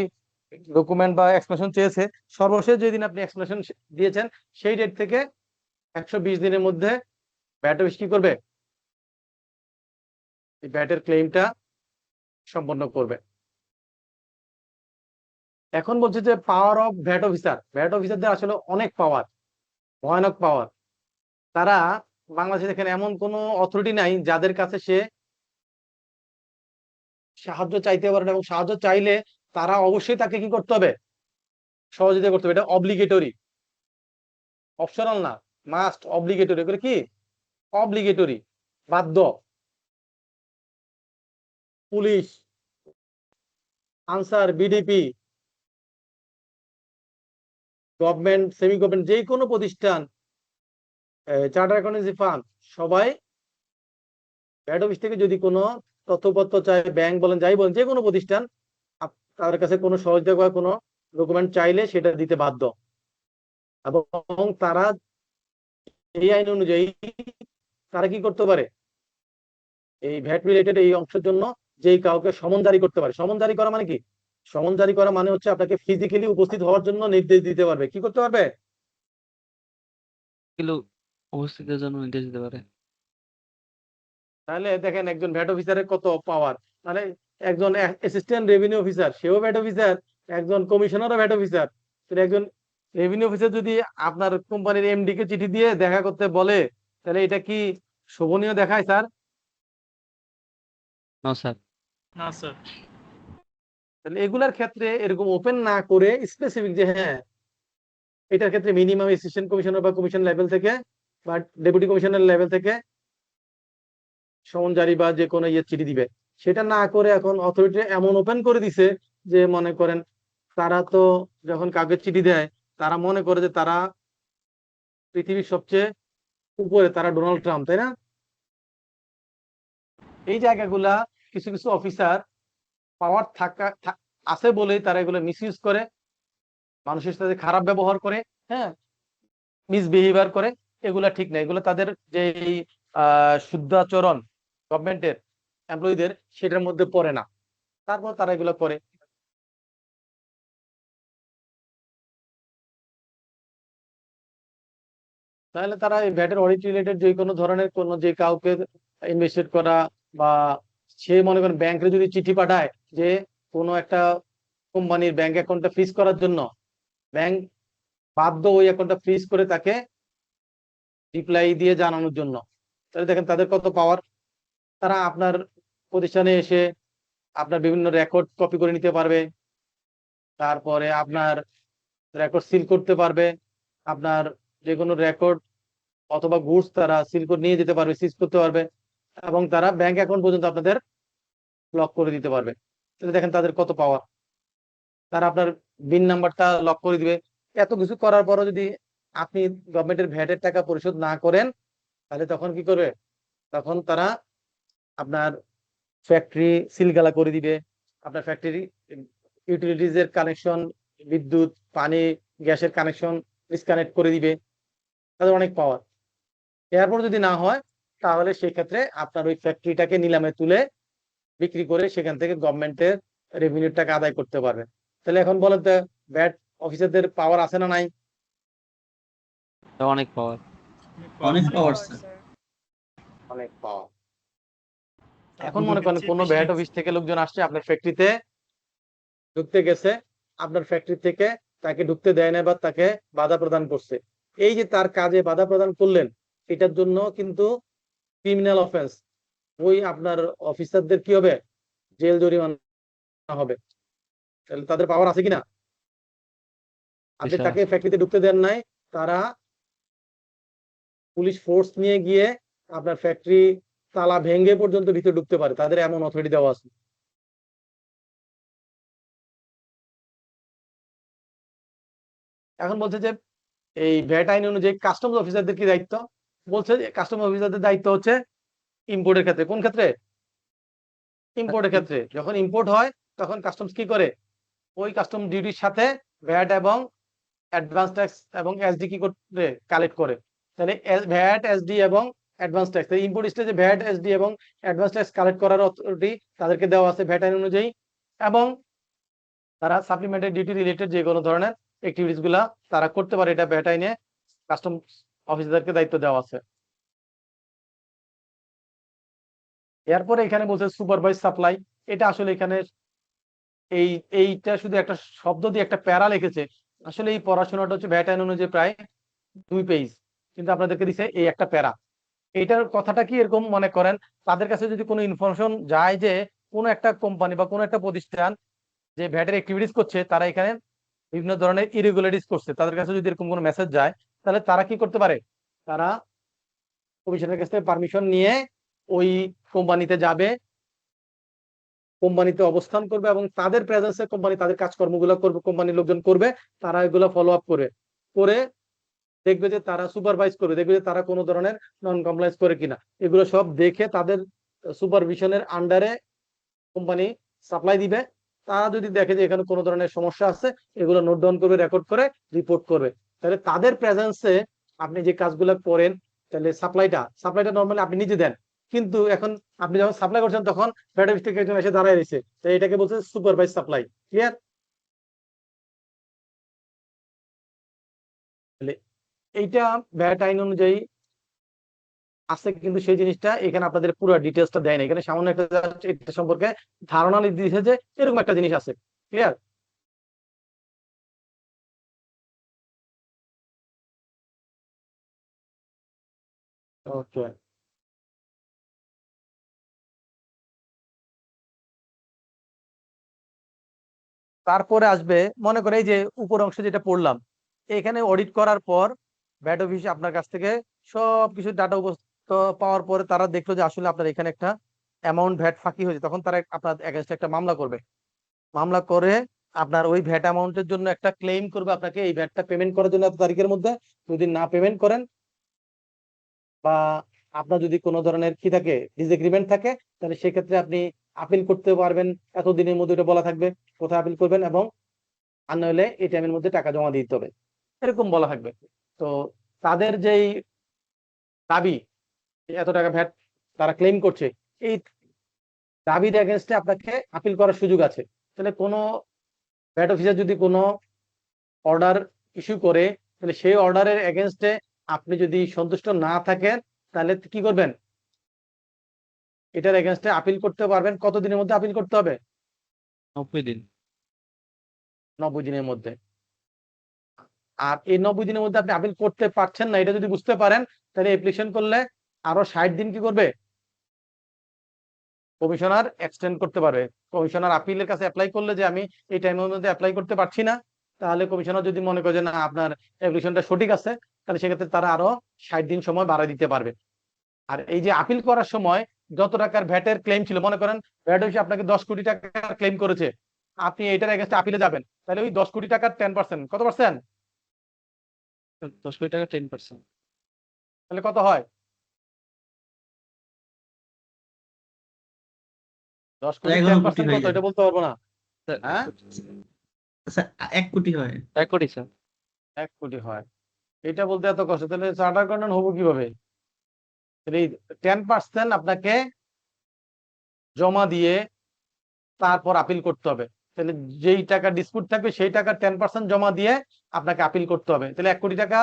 Speaker 1: ডকুমেন্ট বা এক্সপ্লেনেশন চেয়েছে, সর্বশেষ যেদিন আপনি এক্সপ্লেনেশন দিয়েছেন সেই ডেট থেকে 120 দিনের মধ্যে ভ্যাট অফিস কি করবে? এই ভ্যাটের ক্লেমটা সম্পন্ন করবে। এখন বলছে যে power of VAT officer. VAT অফিসারদের আসলে অনেক পাওয়ার, ভয়ানক পাওয়ার। তারা বাংলাদেশে দেখেন এমন কোনো অথরিটি নাই যাদের কাছে সে সাহায্য চাইতে পারে না, এবং সাহায্য চাইলে তারা অবশ্যই তাকে কি করতে হবে? সহযোগিতা করতে হবে। এটা অব্লিগেটরি, অপশনাল না, মাস্ট, অব্লিগেটরি। এগুলো কি? অব্লিগেটরি, বাধ্য। Police, answer, BDP, government, semi government, যে কোনো প্রতিষ্ঠান চার্টার অ্যাকাউন্টেন্সি ফার্ম সবাই হেড অফিস থেকে যদি কোনো তথ্যপত্র চায়, ব্যাংক বলেন যাই বলেন, যে কোনো প্রতিষ্ঠান তাদের কাছে কোনো সহযোগিতা বা কোনো ডকুমেন্ট চাইলে সেটা দিতে বাধ্য। এবং তারা এই আইন অনুযায়ী তারা কি করতে পারে, এই ভ্যাট রিলেটেড এই অংশের জন্য যেই কাউকে সমন জারি করতে পারে। সমন জারি করা মানে কি? সমন জারি করা মানে হচ্ছে আপনাকে ফিজিক্যালি উপস্থিত হওয়ার জন্য নির্দেশ দিতে পারবে। কি করতে পারবে?
Speaker 5: কিলো উপস্থিতের জন্য নির্দেশ দিতে পারে।
Speaker 1: তাহলে দেখেন একজন ভ্যাট অফিসারের কত পাওয়ার, মানে একজন অ্যাসিস্ট্যান্ট রেভিনিউ অফিসার সেও ভ্যাট অফিসার, একজন কমিশনারও ভ্যাট অফিসার। একজন রেভিনিউ অফিসার যদি আপনার কোম্পানির এমডি কে চিঠি দিয়ে দেখা করতে বলে, তাহলে এটা কি শোভনীয় দেখায় স্যার?
Speaker 5: No sir.
Speaker 2: না স্যার।
Speaker 1: তাহলে এগুলার ক্ষেত্রে এরকম ওপেন না করে স্পেসিফিক যে হ্যাঁ এটার ক্ষেত্রে মিনিমাম অ্যাসিস্ট্যান্ট কমিশনার বা কমিশন লেভেল থেকে বা ডেপুটি কমিশনার লেভেল থেকে সমন জারি বা যে কোনো ইয়ে চিঠি দিবে, সেটা না করে এখন অথরিটি এমন ওপেন করে দিছে যে মনে করেন তারা তো যখন কাগজ চিঠি দেয় তারা মনে করে যে তারা পৃথিবীর সবচেয়ে উপরে, তারা ডোনাল্ড ট্রাম্প, তাই না? এই জায়গাগুলা কিছু কিছু অফিসার পাওয়ার আছে বলেই তারা এগুলো মিসইউজ করে, মানুষের সাথে খারাপ ব্যবহার করে, হ্যাঁ, মিসবিহেভিয়ার করে। এগুলা ঠিক না, এগুলো তাদের যে শুদ্ধাচরণ গভর্নমেন্টের এমপ্লয়ীদের সেটার মধ্যে পড়ে না, তারপর তারা এগুলো করে। তাহলে তারা এই ভ্যাটের অডিট রিলেটেড যে কোনো ধরনের কোনো যে কাউকে ইনভেস্টিগেট করা, বা সে মনে করেন ব্যাংকে যদি চিঠি পাঠায় যে কোনো একটা কোম্পানির ব্যাংক অ্যাকাউন্টটা ফ্রিজ করার জন্য, ব্যাংক বাধ্য ওই অ্যাকাউন্টটা ফ্রিজ করে তাকে রিপ্লাই দিয়ে জানানোর জন্য। তাহলে দেখেন তাদের কত পাওয়ার। তারা আপনার প্রতিষ্ঠানে এসে আপনার বিভিন্ন রেকর্ড কপি করে নিতে পারবে, তারপরে আপনার রেকর্ড সিল করতে পারবে, আপনার যে কোনো রেকর্ড অথবা গুডস তারা সিল করে নিয়ে যেতে পারবে, সিজ করতে পারবে, এবং তারা ব্যাংক অ্যাকাউন্ট পর্যন্ত আপনাদের লক করে দিতে পারবে। তাহলে দেখেন তাদের কত পাওয়ার। তারা আপনার বিন নাম্বারটা লক করে দিবে। এত কিছু করার পরও যদি আপনি গভর্নমেন্টের ভ্যাটের টাকা পরিশোধ না করেন, তাহলে তখন কি করবে? তখন তারা আপনার ফ্যাক্টরি সিলগালা করে দিবে, আপনার ফ্যাক্টরি ইউটিলিটিজ এর কানেকশন, বিদ্যুৎ, পানি, গ্যাসের কানেকশন ডিসকানেক্ট করে দিবে। তাদের অনেক পাওয়ার। এরপর যদি না হয় তাহলে সেই ক্ষেত্রে আপনার ওই ফ্যাক্টরিটাকে নিলামে তুলে বিক্রি করে সেখান থেকে গভর্নমেন্টের রেভিনিউ টাকা আদায় করতে পারবেন। তাহলে এখন বলেন তো ভ্যাট অফিসারদের পাওয়ার আছে না নাই?
Speaker 5: অনেক পাওয়ার।
Speaker 2: অনেক পাওয়ার
Speaker 4: power,
Speaker 2: স্যার।
Speaker 4: sir.
Speaker 1: অনেক পাওয়ার। এখন মনে করেন কোন ভ্যাট অফিস থেকে লোকজন আসছে আপনার ফ্যাক্টরিতে ঢুকতে গেছে, আপনার ফ্যাক্টরি থেকে তাকে ঢুকতে দেয় না বা তাকে বাধা প্রদান করছে। এই যে তার কাজে বাধা প্রদান করলেন, এটার জন্য কিন্তু ক্রিমিনাল অফেন্স, ওই আপনার অফিসারদের কি হবে? জেল জরিমানা হবে। তাহলে তাদের পাওয়ার আছে কিনা? আপনি
Speaker 5: বিষয়
Speaker 1: তাকে
Speaker 5: আছে।
Speaker 1: ফ্যাক্টরিতে ঢুকতে দেন নাই, তারা পুলিশ ফোর্স নিয়ে গিয়ে আপনার ফ্যাক্টরি তালা ভেঙে পর্যন্ত ভিতরে ঢুকতে পারে, তাদের এমন অথরিটি দেওয়া আছে। এখন বলছে যে এই ভ্যাট আইন অনুযায়ী কাস্টমস অফিসারদের কি দায়িত্ব? বলছে যে কাস্টমস অফিসারদের দায়িত্ব হচ্ছে ইম্পোর্টের ক্ষেত্রে। কোন ক্ষেত্রে? ইম্পোর্টের ক্ষেত্রে। যখন ইম্পোর্ট হয় তখন কাস্টমস কি করে? ওই কাস্টম ডিউটির সাথে ভ্যাট এবং অ্যাডভান্স ট্যাক্স এবং এসডি কি করে? কালেক্ট করে। তাহলে ভ্যাট, এসডি এবং অ্যাডভান্স ট্যাক্স, ইম্পোর্ট স্টেজে ভ্যাট, এসডি এবং অ্যাডভান্স ট্যাক্স কালেক্ট করার অথরিটি তাদেরকে দেওয়া আছে ভ্যাট আইন অনুযায়ী। এবং তারা সাপ্লিমেন্টারি ডিউটি রিলেটেড যে কোনো ধরনের অ্যাক্টিভিটিস গুলা তারা করতে পারে, এটা ভ্যাট আইনে কাস্টম অফিসারকে দায়িত্ব দেওয়া আছে। এরপরে এখানে বলছে সুপারভাইজ সাপ্লাই। এটা আসলে এখানে এইটা শুধু একটা শব্দ দিয়ে একটা প্যারা লিখেছে। আসলে এই পড়াশোনাটা হচ্ছে ভ্যাট আইন অনুযায়ী প্রায় 2 পেজ, কিন্তু আপনাদেরকে দিছে এই একটা প্যারা। এটার কথাটা কি এরকম মনে করেন, তাদের কাছে যদি কোনো ইনফরমেশন যায় যে কোনো একটা কোম্পানি বা কোনো একটা প্রতিষ্ঠান যে ভ্যাটের অ্যাক্টিভিটিস করছে, তারা এখানে বিভিন্ন ধরনের ইরেগুলারিটিস করছে, তাদের কাছে যদি এরকম কোনো মেসেজ যায়, তাহলে তারা কি করতে পারে? তারা কমিশনের কাছ থেকে পারমিশন নিয়ে ওই কোম্পানিতে যাবে, কোম্পানিতে অবস্থান করবে এবং তাদের প্রেজেন্সে কোম্পানি তাদের কাজকর্মগুলো করবে, কোম্পানির লোকজন করবে, তারা এগুলো ফলো আপ করে দেখবে যে তারা সুপারভাইজ করবে, দেখবে যে তারা কোনো ধরনের নন কমপ্লায়েন্স করে কিনা। এগুলো সব দেখে তাদের সুপারভিশনের আন্ডারে কোম্পানি সাপ্লাই দিবে। তারা যদি দেখে যে এখানে কোনো ধরনের সমস্যা আছে, এগুলো নোট ডাউন করবে, রেকর্ড করে রিপোর্ট করবে। তাহলে তাদের প্রেজেন্সে আপনি যে কাজগুলো করেন, তাহলে সাপ্লাইটা নর্মালি আপনি নিজে দেন, কিন্তু এখন আপনি যখন সাপ্লাই করছেন তখন ভ্যাট অফিস থেকে একজন এসে দাঁড়ায় রয়েছে, তো এটাকে বলছে সুপারভাইজ সাপ্লাই। ক্লিয়ার? তাহলে এইটা ভ্যাট আইন অনুযায়ী আছে, কিন্তু সেই জিনিসটা এখানে আপনাদের পুরো ডিটেলসটা দেয় না। এখানে সামান্য একটা just এটা সম্পর্কে ধারণা দিয়েছে যে এরকম একটা জিনিস আছে। ক্লিয়ার? ওকে। তারপরে আসবে, মনে করে এই যে উপর অংশ যেটা পড়লাম, এখানে অডিট করার পর ভ্যাট অফিস আপনার কাছ থেকে সবকিছু ডাটা পাওয়ার পরে তারা দেখলো যে আসলে আপনার এখানে একটা অ্যামাউন্ট ভ্যাট ফাঁকি হয়েছে, তখন তারা আপনার এগেনস্টে একটা মামলা করবে। মামলা করে আপনার ওই ভ্যাট অ্যামাউন্টের জন্য একটা ক্লেম করবে আপনাকে, এই ভ্যাটটা পেমেন্ট করার জন্য এত তারিখের মধ্যে। যদি না পেমেন্ট করেন বা আপনার যদি কোনো ধরনের কি থাকে, ডিসএগ্রিমেন্ট থাকে, তাহলে সেক্ষেত্রে আপনি আপিল করতে পারবেন। এতদিনের মধ্যে এটা বলা থাকবে কোথায় আপিল করবেন, এবং আর নইলে এটিএম এর মধ্যে টাকা জমা দিতে হবে, এরকম বলা থাকবে। তো তাদের যেই দাবি, এত টাকা ভ্যাট তারা ক্লেম করছে, এই দাবির এগেনস্টে আপনাকে আপিল করার সুযোগ আছে। তাহলে কোনো ভ্যাট অফিসার যদি কোনো অর্ডার ইস্যু করে, তাহলে সেই অর্ডারের এগেনস্টে আপনি যদি সন্তুষ্ট না থাকেন, তাহলে কি করবেন? এটার এগেনস্টে আপিল করতে পারবেন। কত দিনের মধ্যে আপিল করতে হবে?
Speaker 5: 90 দিন।
Speaker 1: 90 দিনের মধ্যে। আর এই 90 দিনের মধ্যে আপনি আপিল করতে পারছেন না, এটা যদি বুঝতে পারেন, তাহলে অ্যাপ্লিকেশন করলে আরো 60 দিন কি করবে? কমিশনার এক্সটেন্ড করতে পারবে। কমিশনার আপিলের কাছে অ্যাপ্লাই করলে যে আমি এই টাইমের মধ্যে অ্যাপ্লাই করতে পারছি না, তাহলে কমিশনার যদি মনে করে যে না আপনার অ্যাপ্লিকেশনটা সঠিক আছে, তাহলে সেক্ষেত্রে তারা আরো 60 দিন সময় বাড়ায় দিতে পারবে। আর এই যে আপিল করার সময় যত টাকার ভ্যাটের ক্লেম ছিল, মনে করেন ভ্যাট অফিস আপনাকে 10 কোটি টাকার ক্লেম করেছে, আপনি এইটার এগেইনস্টে আপিলে যাবেন, তাহলে ওই 10 কোটি টাকার 10%, কত পার্সেন্ট?
Speaker 5: 10 কোটি টাকা 10%।
Speaker 1: তাহলে কত হয়? 10 কোটি
Speaker 2: 11 কোটি
Speaker 1: 10%
Speaker 2: হয়ে
Speaker 1: কত,
Speaker 2: যাবে।
Speaker 1: এটা বলতে পারবো না।
Speaker 5: স্যার,
Speaker 1: হ্যাঁ?
Speaker 2: স্যার 1 কোটি হয়।
Speaker 5: 1 কোটি স্যার।
Speaker 1: 1 কোটি হয়। এটা বলতে এত কষ্ট, তাহলে চার্টার অ্যাকাউন্ট্যান্ট হবো কিভাবে? তাহলে এই 10% আপনাকে জমা দিয়ে তারপর আপিল করতে হবে। তাহলে যেই টাকা ডিসপুট থাকবে সেই টাকা 10% জমা দিয়ে আপনাকে আপিল করতে হবে। তাহলে 1 কোটি টাকা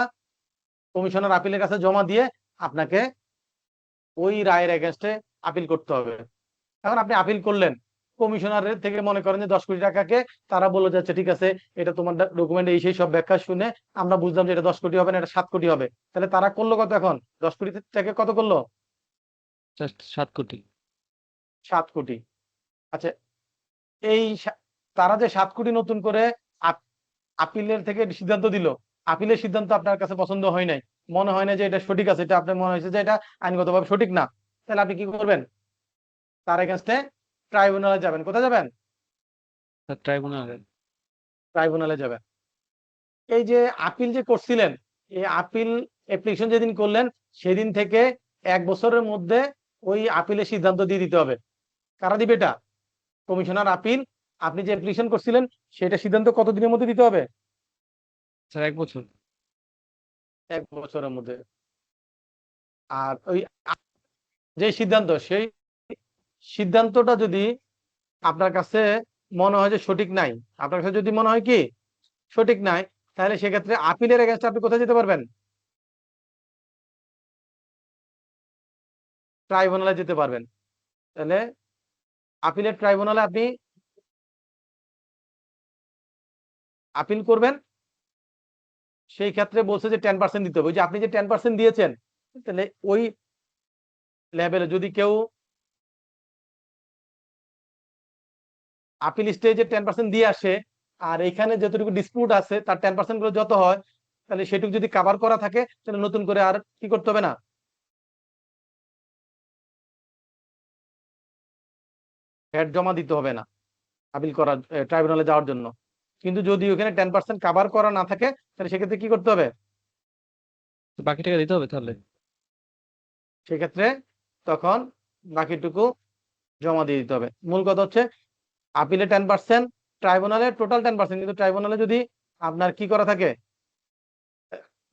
Speaker 1: কমিশনার আপিলের কাছে জমা দিয়ে আপনাকে ওই রায়ের এগেনস্টে আপিল করতে হবে। এখন আপনি আপিল করলেন, কমিশনারের থেকে মনে করেন যে 10 কোটি টাকাকে তারা বলে যাচ্ছে ঠিক আছে, এটা তোমার ডকুমেন্ট এই সেই সব ব্যাখ্যা শুনে আমরা বুঝলাম যে এটা 10 কোটি হবে না, এটা 7 কোটি হবে। তাহলে তারা করলো কত? এখন 10 কোটি থেকে কত করলো?
Speaker 5: 7 কোটি।
Speaker 1: 7 কোটি। আচ্ছা, এই তারা যে 7 কোটি নতুন করে আপিলের থেকে সিদ্ধান্ত দিল, আপিলের সিদ্ধান্ত আপনার কাছে পছন্দ হয় নাই, মনে হয় না যে এটা সঠিক আছে, এটা আপনার মনে হয়েছে যে এটা আইনগতভাবে সঠিক না, তাহলে আপনি কি করবেন? তার এগেনস্টে ট্রাইব্যুনালে যাবেন। কোথায় যাবেন?
Speaker 5: স্যার ট্রাইব্যুনালে।
Speaker 1: ট্রাইব্যুনালে যাবেন। এই যে আপিল যে করছিলেন, এই আপিল অ্যাপ্লিকেশন যেদিন করলেন সেদিন থেকে 1 বছরের মধ্যে ওই আপিলের সিদ্ধান্ত দিয়ে দিতে হবে। কারা দিবে এটা? Commissioner appeal. আপনি যে অ্যাপ্লিকেশন করছিলেন সেটা সিদ্ধান্ত কত দিনের মধ্যে দিতে হবে?
Speaker 5: স্যার 1 বছর।
Speaker 1: 1 বছরের মধ্যে। আর ওই যে সিদ্ধান্ত, সেই সিদ্ধান্তটা যদি আপনার কাছে মনে হয় যে সঠিক নাই, আপনার কাছে যদি মনে হয় কি সঠিক নাই, তাহলে সেক্ষেত্রে আপিলের এগেনস্টে আপনি কোথায় যেতে পারবেন? ট্রাইব্যুনালে যেতে পারবেন। তাহলে আপিলের ট্রাইব্যুনালে আপনি আপিল করবেন। সেই ক্ষেত্রে বলছে যে 10% দিতে হবে। ওই যে আপনি যে 10% দিয়েছেন, তাহলে ওই লেভেলে যদি কেউ আপিল স্টেজে 10% দিয়ে আসে, আর এখানে যতটুকু ডিসপিউট আছে তার 10% গুলো যত হয়, তাহলে সেটুকু যদি কভার করা থাকে, তাহলে নতুন করে আর কি করতে হবে না, ভ্যাট জমা দিতে হবে না আপিল করার ট্রাইব্যুনালে যাওয়ার জন্য। কিন্তু যদি ওখানে 10% কভার করা না থাকে, তাহলে সেক্ষেত্রে কি করতে হবে?
Speaker 5: তো বাকি টাকা দিতে হবে তাহলে?
Speaker 1: সেক্ষেত্রে তখন বাকিটুকু জমা দিয়ে দিতে হবে। মূল কথা হচ্ছে আপিলে 10%, ট্রাইব্যুনালে টোটাল 10%, কিন্তু ট্রাইব্যুনালে যদি আপনার কি করা থাকে,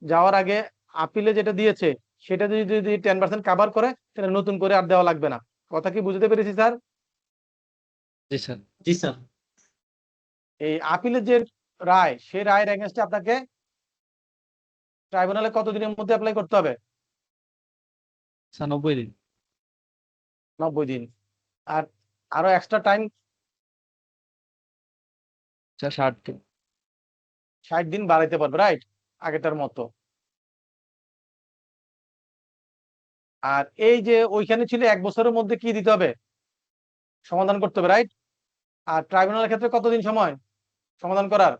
Speaker 1: যাওয়ার আগে আপিলে যেটা দিয়েছে সেটা যদি যদি 10% কাভার করে, তাহলে নতুন করে আর দেওয়া লাগবে না। কথা কি বুঝতে পেরেছি স্যার?
Speaker 5: জি স্যার।
Speaker 2: জি স্যার।
Speaker 1: এই আপিলের যে রায়, সেই রায়ের এগেনস্টে আপনাকে ট্রাইব্যুনালে কতদিনের মধ্যে অ্যাপ্লাই করতে হবে?
Speaker 5: স্যার 90 দিন।
Speaker 1: 90 দিন। আর আরো এক্সট্রা টাইম
Speaker 5: স্যার 60 দিন।
Speaker 1: 60 দিন বাড়াইতে পারবে, রাইট, আগেটার মতো। আর এই যে ওইখানে ছিল 1 বছরের মধ্যে কি দিতে হবে, সমাধান করতে হবে, রাইট। আর ট্রাইব্যুনালের ক্ষেত্রে কতদিন সময় সমাধান করার?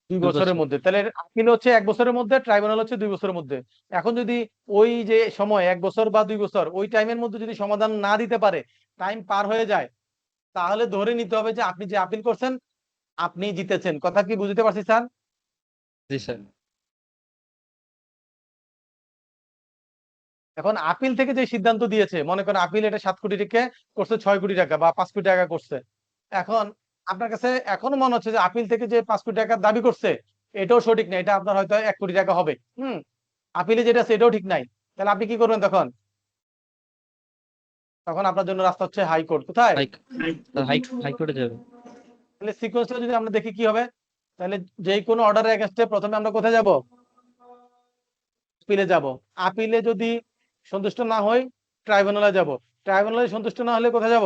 Speaker 1: 2
Speaker 5: 2
Speaker 1: বছরের
Speaker 5: বছর।
Speaker 1: মধ্যে। তাহলে আপিল হচ্ছে 1 বছরের মধ্যে, ট্রাইব্যুনাল হচ্ছে 2 বছরের মধ্যে। এখন যদি ওই যে সময় 1 বছর বা 2 বছর, ওই টাইমের মধ্যে যদি সমাধান না দিতে পারে, টাইম পার হয়ে যায়, তাহলে ধরে নিতে হবে যে আপনি যে আপিল করছেন আপনি জিতেছেন। কথা কি বুঝতে পারছি স্যার?
Speaker 5: জি স্যার।
Speaker 1: এখন আপিল থেকে যে সিদ্ধান্ত দিয়েছে, মনে করেন আপিল এটা 7 কোটি টাকা করছে 6 কোটি টাকা বা 5 কোটি টাকা করছে, এখন আপনার কাছে এখনো মনে হচ্ছে যে আপিল থেকে যে 5 কোটি টাকা দাবি করছে এটাও সঠিক না, এটা আপনার হয়তো 1 কোটি টাকা হবে। আপিলে যেটা আছে এটাও ঠিক নাই, তাহলে আপনি কি করবেন তখন? তখন আপনার জন্য রাস্তা হচ্ছে হাইকোর্ট। কোথায়?
Speaker 5: হাইকোর্টে যাবে।
Speaker 1: তাহলে সিকোয়েন্সটা যদি আমরা দেখি কি হবে, তাহলে যে কোনো অর্ডারের এগেইনস্টে প্রথমে আমরা কোথায় যাব? আপিলে যাব। আপিলে যদি সন্তুষ্ট না হই, ট্রাইব্যুনালে যাব। ট্রাইব্যুনালে সন্তুষ্ট না হলে কোথায় যাব?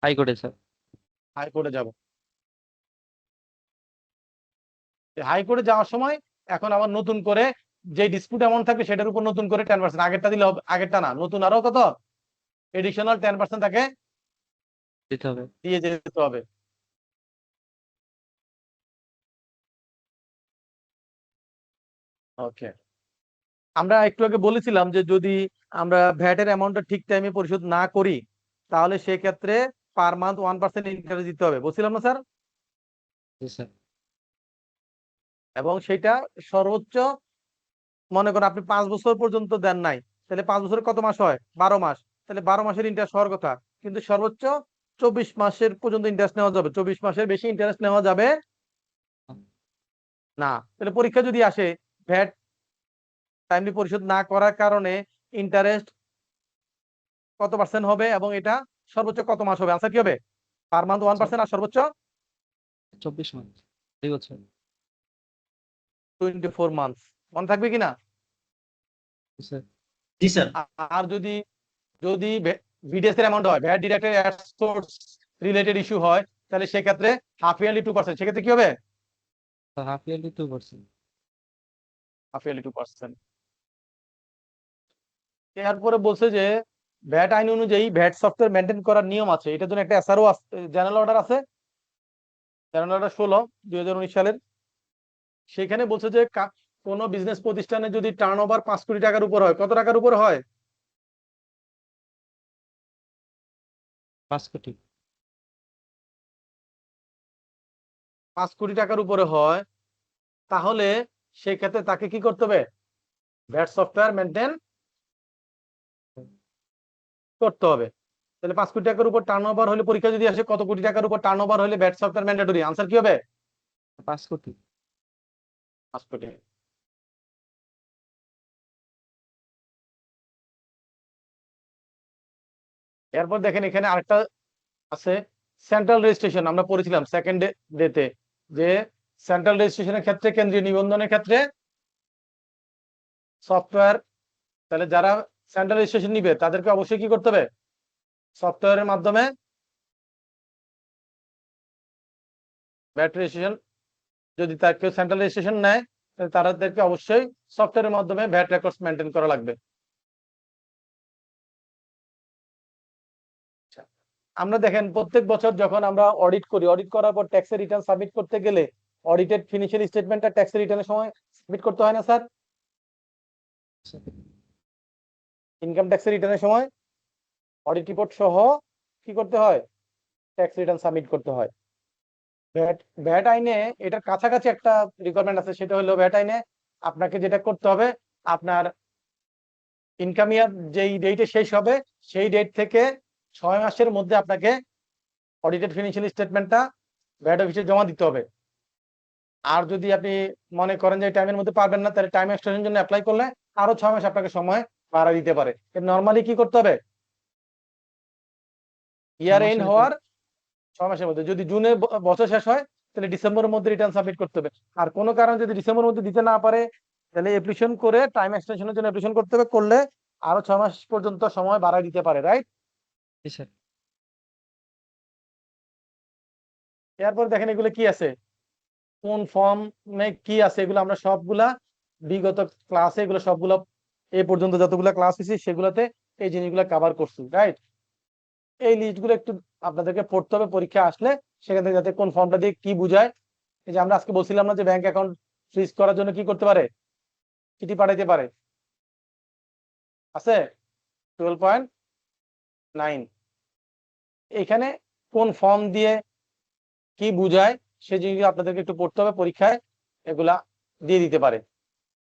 Speaker 5: হাইকোর্টে স্যার।
Speaker 1: হাইকোর্টে যাব। হাইকোর্টে যাওয়ার সময় এখন আবার নতুন করে যে ডিসপিউট অ্যামাউন্ট থাকবে সেটার উপর নতুন করে 10%, আগেরটা দিলে হবে, আগেরটা না, নতুন আরো কত এডিশনাল 10% তাকে
Speaker 5: দিতে হবে।
Speaker 1: দিয়ে যেতে হবে। ওকে, আমরা একটু আগে বলেছিলাম যে যদি আমরা ভ্যাটের অ্যামাউন্টটা ঠিক টাইমে পরিশোধ না করি, তাহলে সেক্ষেত্রে পার মান্থ 1% ইন্টারেস্ট দিতে হবে, বলছিলাম না স্যার?
Speaker 5: জি স্যার।
Speaker 1: এবং সেটা সর্বোচ্চ, মনে করেন আপনি 5 বছর পর্যন্ত দেন নাই, তাহলে 5 বছরে কত মাস হয়? 12 মাস। তাহলে 12 মাসের ইন্টারেস্ট হওয়ার কথা, কিন্তু সর্বোচ্চ 24 মাসের পর্যন্ত ইন্টারেস্ট নেওয়া যাবে, 24 মাসের বেশি ইন্টারেস্ট নেওয়া যাবে না। তাহলে পরীক্ষা যদি আসে ভ্যাট টাইমলি পরিশোধ না করার কারণে ইন্টারেস্ট কত পার্সেন্ট হবে এবং এটা সর্বোচ্চ কত মাস হবে, আনসার কি হবে? পার মান্থ 1% আর সর্বোচ্চ
Speaker 5: 24 মাস, 2 বছর।
Speaker 1: 24 মান্থস। মনে থাকবে কিনা?
Speaker 5: জি স্যার।
Speaker 2: জি স্যার।
Speaker 1: আর যদি যদি ভিডিএস এর অ্যামাউন্ট হয়, VAT deducted at source related issue হয়, তাহলে সেক্ষেত্রে হাফ ইয়ারলি 2%, সেক্ষেত্রে কি হবে?
Speaker 5: Half yearly 2%।
Speaker 1: Half yearly 2%। এরপরে বলছে যে ভ্যাট আইন অনুযায়ী ভ্যাট সফটওয়্যার মেনটেন করার নিয়ম আছে, এটার জন্য একটা এসআরও জেনারেল অর্ডার আছে, জেনারেল অর্ডার 16/2019 সালের। সেখানে বলছে যে কোন বিজনেস প্রতিষ্ঠানে যদি টার্নওভার 5 কোটি টাকার উপর হয়, কত টাকার উপর হয়?
Speaker 5: 5 কোটি।
Speaker 1: 5 কোটি টাকার উপরে হয়, তাহলে সেক্ষেত্রে তাকে কি করতে হবে? ভ্যাট সফটওয়্যার মেনটেন করতে হবে। তাহলে 5 কোটি টাকার উপর টার্নওভার হলে, পরীক্ষা যদি আসে কত কোটি টাকার উপর টার্নওভার হলে ভ্যাট সফটওয়্যার ম্যান্ডেটরি, আনসার কি হবে?
Speaker 5: 5 কোটি।
Speaker 1: 5 কোটি। এরপর দেখেন এখানে আরেকটা আছে, সেন্ট্রাল রেজিস্ট্রেশন। আমরা পড়েছিলাম সেকেন্ড ডেতে যে সেন্ট্রাল রেজিস্ট্রেশনের ক্ষেত্রে, কেন্দ্রীয় নিবন্ধনের ক্ষেত্রে সফটওয়্যার, তাহলে যারা সেন্ট্রাল রেজিস্ট্রেশন নিবে তাদেরকে অবশ্যই কি করতে হবে? সফটওয়্যারের মাধ্যমে ভ্যাট রেজিস্ট্রেশন, যদি তার কেউ সেন্ট্রাল রেজিস্ট্রেশন নেয় তাহলে তাদেরকে অবশ্যই সফটওয়্যারের মাধ্যমে ভ্যাট রেকর্ডস মেনটেন করা লাগবে। আমরা দেখেন প্রত্যেক বছর যখন আমরা অডিট করি, অডিট করার পর ট্যাক্সের রিটার্ন সাবমিট করতে গেলে অডিটেড ফিনান্সিয়াল স্টেটমেন্টটা ট্যাক্সের রিটার্নের সময় সাবমিট করতে হয় না স্যার? ইনকাম ট্যাক্সের রিটার্নের সময় অডিট রিপোর্ট সহ কি করতে হয়? ট্যাক্স রিটার্ন সাবমিট করতে হয়। ভ্যাট আইনে এটার কাছাকাছি একটা রিকোয়ারমেন্ট আছে, সেটা হলো ভ্যাট আইনে আপনাকে যেটা করতে হবে, আপনার ইনকাম ইয়ার যেই ডেটে শেষ হবে সেই ডেট থেকে 6 মাসের মধ্যে আপনাকে অডিটেড ফিনান্সিয়াল স্টেটমেন্টটা ভ্যাট অফিসে জমা দিতে হবে। আর যদি আপনি মনে করেন যে টাইমের মধ্যে পারবেন না, তাহলে টাইম এক্সটেনশনের জন্য অ্যাপ্লাই করলে আরো 6 মাস আপনাকে সময় বাড়া দিতে পারে। নর্মালি কি করতে হবে, ইয়ার এন্ড হওয়ার 6 মাসের মধ্যে, যদি জুনে বছর শেষ হয় তাহলে ডিসেম্বরের মধ্যে রিটার্ন সাবমিট করতে হবে। আর কোনো কারণে যদি ডিসেম্বরের মধ্যে দিতে না পারে তাহলে অ্যাপ্লিকেশন করে টাইম এক্সটেনশনের জন্য অ্যাপ্লিকেশন করতে হবে, করলে আরো 6 মাস পর্যন্ত সময় বাড়ায় দিতে পারে, রাইট?
Speaker 5: জি স্যার।
Speaker 1: এরপর দেখেন এগুলো কি আছে, কোন ফর্মে কি আছে, এগুলো আমরা সবগুলা বিগত ক্লাসে এগুলো সবগুলো এই পর্যন্ত যতগুলা ক্লাস হয়েছে সেগুলোতে এই জিনিসগুলো কভার করছি, রাইট? এই লিস্টগুলো একটু আপনাদেরকে পড়তে হবে পরীক্ষা আসলে, সেখান থেকে যাতে কোন ফর্মটা দিয়ে কি বুঝায়। এই যে আমরা আজকে বলছিলাম না যে ব্যাংক অ্যাকাউন্ট ফ্রিজ করার জন্য কি করতে পারে, চিঠি পাঠাইতে পারে, আছে 12.9। এখানে কোন ফর্ম দিয়ে কি বুঝায় সেই জিনিসগুলো আপনাদেরকে একটু পড়তে হবে, পরীক্ষায় এগুলা দিয়ে দিতে পারে।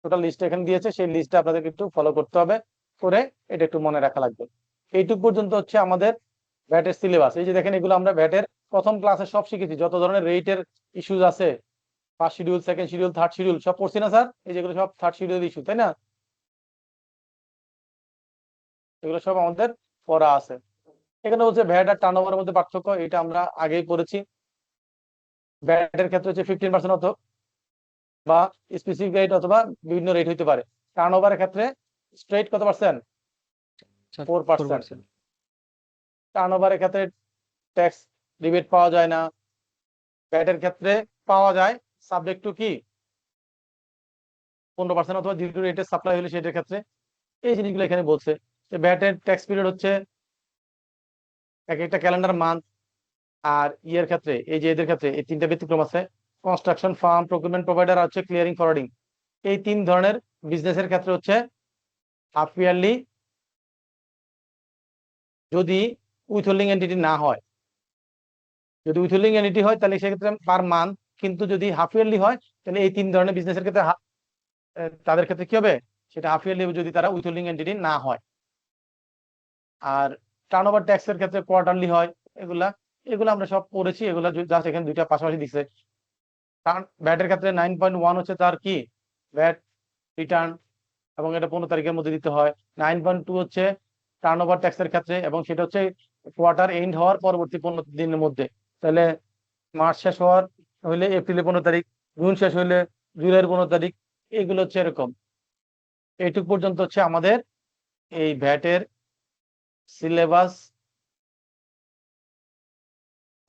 Speaker 1: টোটাল লিস্ট এখানে দিয়েছে, সেই লিস্টটা আপনাদেরকে একটু ফলো করতে হবে, করে এটা একটু মনে রাখা লাগবে। এইটুক পর্যন্ত হচ্ছে আমাদের ভ্যাটের সিলেবাস। এই যে দেখেন এগুলো আমরা ভ্যাটের প্রথম ক্লাসে সব শিখেছি, যত ধরনের রেটের ইস্যুজ আছে, first schedule, second schedule, third schedule, সব পড়ছি না স্যার? এই যেগুলো সব থার্ড শিডিউল ইস্যু, তাই না? এগুলো সব আমাদের পড়া আছে। এখানে হচ্ছে ভ্যাট আর টার্নওভারের মধ্যে পার্থক্য, এটা আমরা আগেই পড়েছি। ভ্যাটের ক্ষেত্রে হচ্ছে 15% বা স্পেসিফিক রেট অথবা বিভিন্ন রেট হইতে পারে। টার্নওভারের ক্ষেত্রে স্ট্রেট কত পার্সেন্ট? 4%। টার্নওভারের ক্ষেত্রে ট্যাক্স রিবেট পাওয়া যায় না, ভ্যাটের ক্ষেত্রে পাওয়া যায়, সাবজেক্ট টু কি 15% অথবা 0 রেটের সাপ্লাই হলে সেটার ক্ষেত্রে। এই জিনিসগুলো এখানে বলছে যে ভ্যাটের ট্যাক্স পিরিয়ড হচ্ছে এক একটা ক্যালেন্ডার মান্থ। আর ইয়ের ক্ষেত্রে এই যে এদের ক্ষেত্রে এই তিনটা ব্যতিক্রম আছে, কনস্ট্রাকশন ফার্ম, প্রকিউরমেন্ট প্রোভাইডার আর হচ্ছে ক্লিয়ারিং ফরওয়ার্ডিং। এই তিন ধরনের বিজনেসের ক্ষেত্রে হচ্ছে হাফ ইয়ারলি, যদি উইথহোল্ডিং এন্টিটি না হয়। যদি উইথহোল্ডিং এন্টিটি হয় তাহলে সেক্ষেত্রে পার মান্থ, কিন্তু যদি হাফ ইয়ারলি হয় তাহলে এই তিন ধরনের বিজনেসের ক্ষেত্রে তাদের ক্ষেত্রে কি হবে, সেটা হাফ ইয়ারলি যদি তারা উইথহোল্ডিং এন্টিটি না হয়। আর টার্নওভার ট্যাক্সের ক্ষেত্রে কোয়ার্টারলি হয়। এগুলা এগুলো আমরা সব পড়েছি, এগুলা জাস্ট এখানে দুইটা পাশাপাশি দিচ্ছে। কারণ ভ্যাটের ক্ষেত্রে 9.1 হচ্ছে তার কি ভ্যাট রিটার্ন, এবং এটা 15 তারিখের মধ্যে দিতে হয়। 9.2 হচ্ছে টার্নওভার ট্যাক্সের ক্ষেত্রে, এবং সেটা হচ্ছে কোয়ার্টার এন্ড হওয়ার পরবর্তী 15 দিনের মধ্যে। তাহলে মার্চ শেষ হওয়ার হইলে এপ্রিলের 15 তারিখ, জুন শেষ হইলে জুলাইয়ের 15 তারিখ। এগুলো হচ্ছে এরকম। এইটুক পর্যন্ত হচ্ছে আমাদের এই ভ্যাটের সিলেবাস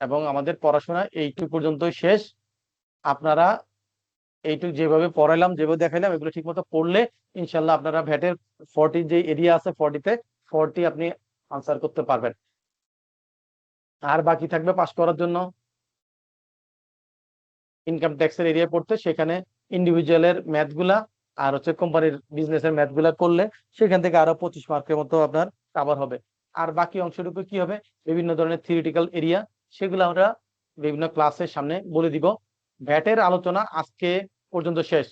Speaker 1: এবং আমাদের পড়াশোনা এইটুক পর্যন্তই শেষ। আপনারা এইটুক যেভাবে পড়াইলাম, যেভাবে দেখাইলাম, এগুলো ঠিক মতো পড়লে ইনশাল্লাহ আপনারা ভ্যাটের 40 যে এরিয়া আছে 40তে 40 আপনি আনসার করতে পারবেন। আর বাকি থাকবে পাস করার জন্য ইনকাম ট্যাক্সের এরিয়া পড়তে, সেখানে ইন্ডিভিজুয়ালের ম্যাথ গুলা আর হচ্ছে কোম্পানির বিজনেসের ম্যাথ গুলা করলে সেখান থেকে আরো 25 মার্কের মতো আপনার কভার হবে। আর বাকি অংশটুকু কি হবে, বিভিন্ন ধরনের থিওরিটিক্যাল এরিয়া, সেগুলো আমরা বিভিন্ন ক্লাসের সামনে বলে দিব। ভ্যাটের আলোচনা আজকে পর্যন্ত শেষ।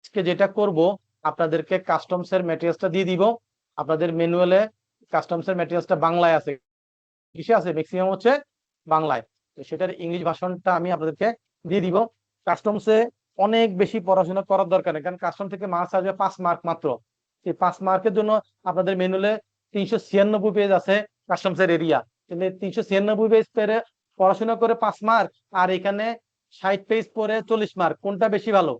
Speaker 1: আজকে যেটা করব, আপনাদেরকে কাস্টমসের ম্যাটেরিয়ালসটা দিয়ে দিব। আপনাদের ম্যানুয়ালে কাস্টমসের ম্যাটেরিয়ালসটা বাংলায় আছে, কিসে আছে, ম্যাক্সিমাম হচ্ছে বাংলায়। তো সেটার ইংলিশ ভার্সনটা আমি আপনাদেরকে দিয়ে দিব। কাস্টমসে অনেক বেশি পড়াশোনা করার দরকার নেই, কারণ কাস্টম থেকে মার্কস আসবে 5 মার্ক মাত্র। এই 5 মার্কের জন্য আপনাদের ম্যানুয়ালে 396 পেজ আছে কাস্টমসের এরিয়া। তাহলে 396 পেজ পেরে পড়াশোনা করে 5 মার্ক, আর এখানে 60 পেজ পরে 40 মার্ক, কোনটা বেশি ভালো?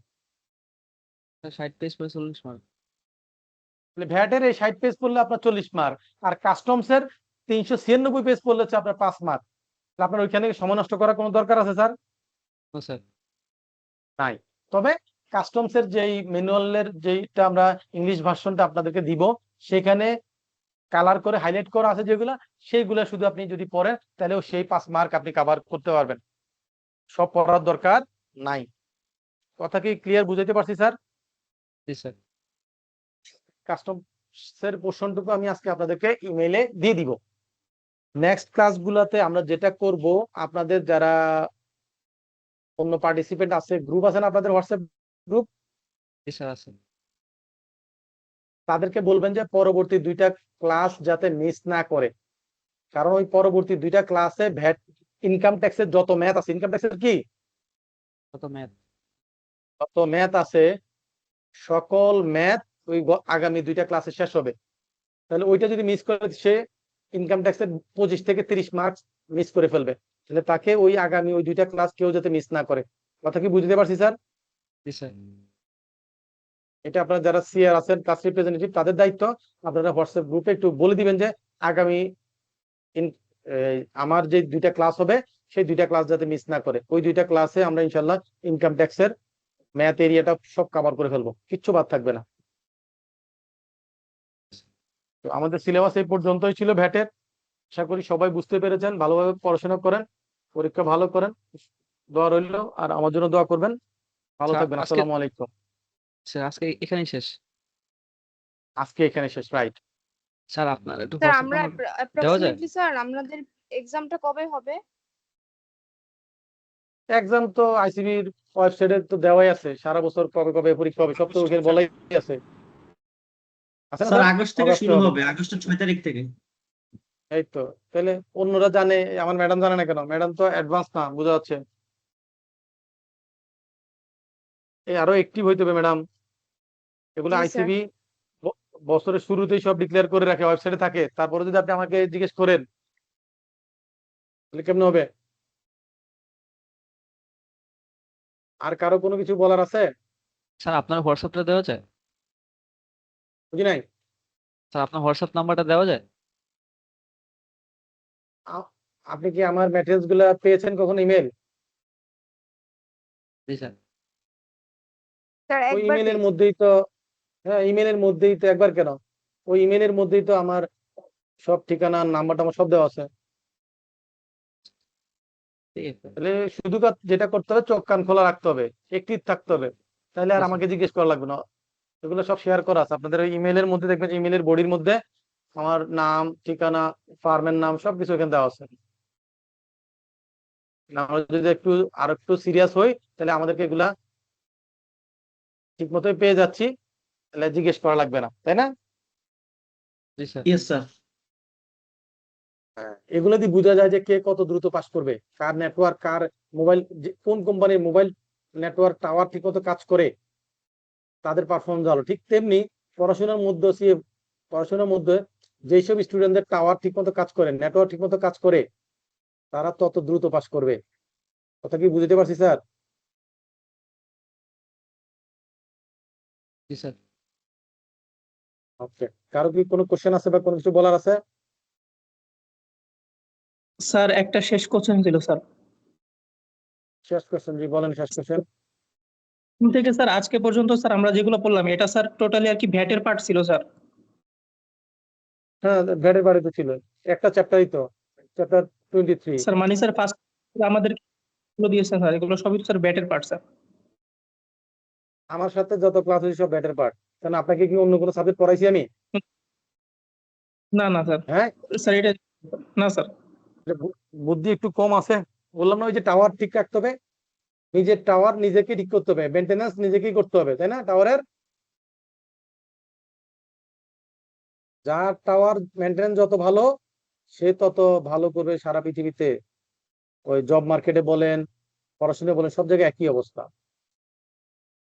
Speaker 5: 60 পেজ পরে 40 মার্ক।
Speaker 1: ভ্যাটের এই 60 পেজ পড়লে আপনার 40 মার্ক, আর কাস্টমসের 396 পেজ পড়লে হচ্ছে আপনার 5 মার্ক। আপনার ওইখানে সময় নষ্ট করার কোনো দরকার আছে স্যার?
Speaker 5: ও স্যার।
Speaker 1: নাই। তবে কাস্টমসের যেই ম্যানুয়ালের যেটা আমরা ইংলিশ ভার্সনটা আপনাদেরকে দিব, সেখানে কালার করে হাইলাইট করা আছে যেগুলা, সেইগুলা শুধু আপনি যদি পড়েন তাহলেও সেই 5 মার্ক আপনি কভার করতে পারবেন। সব পড়ার দরকার নাই। কথা কি ক্লিয়ার বুঝাইতে পারছি স্যার?
Speaker 5: জি স্যার।
Speaker 1: কাস্টমসের পোর্শনটুকু আমি আজকে আপনাদেরকে ইমেইলে দিয়ে দিব। নেক্সট ক্লাসগুলোতে আমরা যেটা করব, আপনাদের যারা অন্য পার্টিসিপেন্ট আছে, গ্রুপ আছে না আপনাদের হোয়াটসঅ্যাপ গ্রুপ,
Speaker 5: জি স্যার আছে।
Speaker 1: তাদেরকে বলবেন যে পরবর্তী 2টা ক্লাস যাতে মিস না করে, কারণ ওই পরবর্তী 2টা ক্লাসে ভ্যাট ইনকাম ট্যাক্সের যত ম্যাথ আছে, ইনকাম ট্যাক্সের কি
Speaker 5: কত ম্যাথ?
Speaker 1: যত ম্যাথ আছে সকল ম্যাথ ওই আগামী 2টা ক্লাসে শেষ হবে। তাহলে ওইটা যদি মিস করে, সে ইনকাম ট্যাক্সের 25 থেকে 30 মার্কস মিস করে ফেলবে। তাহলে তাকে ওই আগামী ওই 2টা ক্লাস কেউ যাতে মিস না করে। কথা কি বুঝতে পারছি স্যার?
Speaker 5: জি স্যার।
Speaker 1: এটা আপনারা যারা সিআর আছেন, ক্লাস রিপ্রেজেন্টেটিভ, তাদের দায়িত্ব। আপনারা হোয়াটসঅ্যাপ গ্রুপে একটু বলে দিবেন যে আগামী আমার যে 2টা ক্লাস হবে সেই 2টা ক্লাস যাতে মিস না করে। ওই 2টা ক্লাসে আমরা ইনশাল্লাহ ইনকাম ট্যাক্সের ম্যাথ এরিয়াটা সব কভার করে ফেলবো, কিচ্ছু বাদ থাকবে না। তো আমাদের সিলেবাস এই পর্যন্তই ছিল ভ্যাটের। আশা করি সবাই বুঝতে পেরেছেন। ভালোভাবে পড়াশোনা করেন, পরীক্ষা ভালো করেন। দোয়া রইল, আর আমার জন্য দোয়া করবেন। ভালো
Speaker 5: স্যার,
Speaker 1: থাকবেন।
Speaker 5: আজকে
Speaker 1: আসসালামু আলাইকুম।
Speaker 5: স্যার আজকে এখানেই শেষ।
Speaker 1: আজকে এখানে শেষ, রাইট?
Speaker 5: স্যার আপনার একটু
Speaker 4: স্যার
Speaker 5: হোয়াটসঅ্যাপ
Speaker 4: আমরা
Speaker 5: নাম্বার দেওয়া যায়?
Speaker 4: অ্যাপ্রক্সিমেটলি স্যার আমাদের এক্সামটা কবে হবে?
Speaker 1: এক্সাম তো আইসিবির ওয়েবসাইটে তো দেওয়াই আছে, সারা বছর কবে কবে পরীক্ষা হবে সব তো ওখানে বলাই আছে। আছে না
Speaker 2: স্যার
Speaker 1: স্যার?
Speaker 2: আগস্ট থেকে
Speaker 1: অগাস্টে
Speaker 2: শুরু
Speaker 1: হবে।
Speaker 2: হবে, আগস্টের 6 তারিখ থেকে।
Speaker 1: এই তো, তাহলে অন্যরা জানে, আমার ম্যাডাম জানে না কেন? ম্যাডাম তো অ্যাডভান্স না, বোঝা যাচ্ছে। এই আরো অ্যাক্টিভ হইতে হবে ম্যাডাম। এগুলো
Speaker 4: জি স্যার।
Speaker 1: আইসিবি বছরের শুরুতেই সব ডিক্লেয়ার করে রাখে, ওয়েবসাইটে থাকে। তারপরে যদি আপনি আমাকে জিজ্ঞেস করেন তাহলে কেমন হবে? আর কারো কোনো কিছু বলার আছে?
Speaker 5: স্যার আপনার হোয়াটসঅ্যাপটা দেওয়া যায়?
Speaker 1: বুঝি নাই।
Speaker 5: স্যার আপনার হোয়াটসঅ্যাপ নাম্বারটা দেওয়া যায়?
Speaker 1: আপনি কি আমার ম্যাটেরিয়ালস গুলা পেয়েছেন কখনো ইমেল?
Speaker 5: জি স্যার।
Speaker 4: স্যার
Speaker 1: ওই
Speaker 4: একবার
Speaker 1: ইমেলের
Speaker 4: পেয়েছি।
Speaker 1: মধ্যেই তো, হ্যাঁ ইমেলের মধ্যেই তো, একবার কেন, ওই ইমেলের মধ্যেই তো আমার সব ঠিকানা, নাম্বার টাম্বার সব দেওয়া আছে।
Speaker 5: ঠিক আছে।
Speaker 1: তাহলে শুধু যেটা করতে হবে, চোখ কান খোলা রাখতে হবে, অ্যাক্টিভ থাকতে হবে। তাহলে আর
Speaker 5: জি স্যার।
Speaker 1: আমাকে জিজ্ঞেস করা লাগবে না। এগুলো সব শেয়ার করা আছে আপনাদের ওই ইমেলের মধ্যে, দেখবেন ইমেলের বডির মধ্যে আমার নাম, ঠিকানা, ফার্মের নাম সবকিছু এখানে দেওয়া আছে। আমরা যদি একটু আর একটু সিরিয়াস হই, তাহলে আমাদেরকে এগুলা ঠিক মতোই পেয়ে যাচ্ছি, তাহলে জিজ্ঞেস করা লাগবে না, তাই না?
Speaker 5: জি স্যার।
Speaker 2: Yes sir.
Speaker 1: এগুলো দিয়ে বোঝা যায় যে কে কত দ্রুত পাস করবে, কার নেটওয়ার্ক, কার মোবাইল, কোন কোম্পানির মোবাইল নেটওয়ার্ক টাওয়ার ঠিক মতো কাজ করে, তাদের পারফরমেন্স ভালো। ঠিক তেমনি পড়াশোনার মধ্যে যেসব স্টুডেন্টদের টাওয়ার ঠিক মতো কাজ করে, নেটওয়ার্ক ঠিক মতো কাজ করে, তারা তত দ্রুত পাস করবে। কথা কি বুঝতে পারছি স্যার?
Speaker 5: জি স্যার।
Speaker 1: ওকে, কারো কি কোনো কোশ্চেন আছে বা কোনো কিছু বলার আছে?
Speaker 6: স্যার একটা শেষ কোশ্চেন ছিল স্যার।
Speaker 1: শেষ কোশ্চেন, জি বলেন শেষ কোশ্চেন।
Speaker 6: শুরু থেকে স্যার আজকে পর্যন্ত স্যার আমরা যেগুলো পড়লাম এটা স্যার টোটালি আর কি ভ্যাটের পার্ট ছিল স্যার।
Speaker 1: হ্যাঁ, ভ্যাটের বাড়িতে ছিল একটা চ্যাপ্টারই তো, চ্যাপ্টার 23।
Speaker 6: স্যার মানি স্যার ফার্স্ট আমাদের এগুলো দিয়েছেন স্যার, এগুলো সবই স্যার ভ্যাটের পার্ট স্যার।
Speaker 1: আমার সাথে যত ক্লাস হয়েছে সব ব্যাটের পার্ট। কারণ আপনাকে কি অন্য কোনো সাবজেক্ট পড়াইছি আমি?
Speaker 6: না না স্যার,
Speaker 1: হ্যাঁ,
Speaker 6: স্যার এটা না স্যার।
Speaker 1: বুদ্ধি একটু কম আছে। বললাম না, ওই যে টাওয়ার ঠিক রাখতে হবে, নিজের টাওয়ার নিজেকে ঠিক করতে হবে, মেনটেন্যান্স নিজেকেই করতে হবে, তাই না? টাওয়ারের যার টাওয়ার মেনটেন্যান্স যত ভালো, সে তত ভালো করবে সারা পৃথিবীতে। ওই জব মার্কেটে বলেন, পড়াশোনা বলেন, সব জায়গায় একই অবস্থা।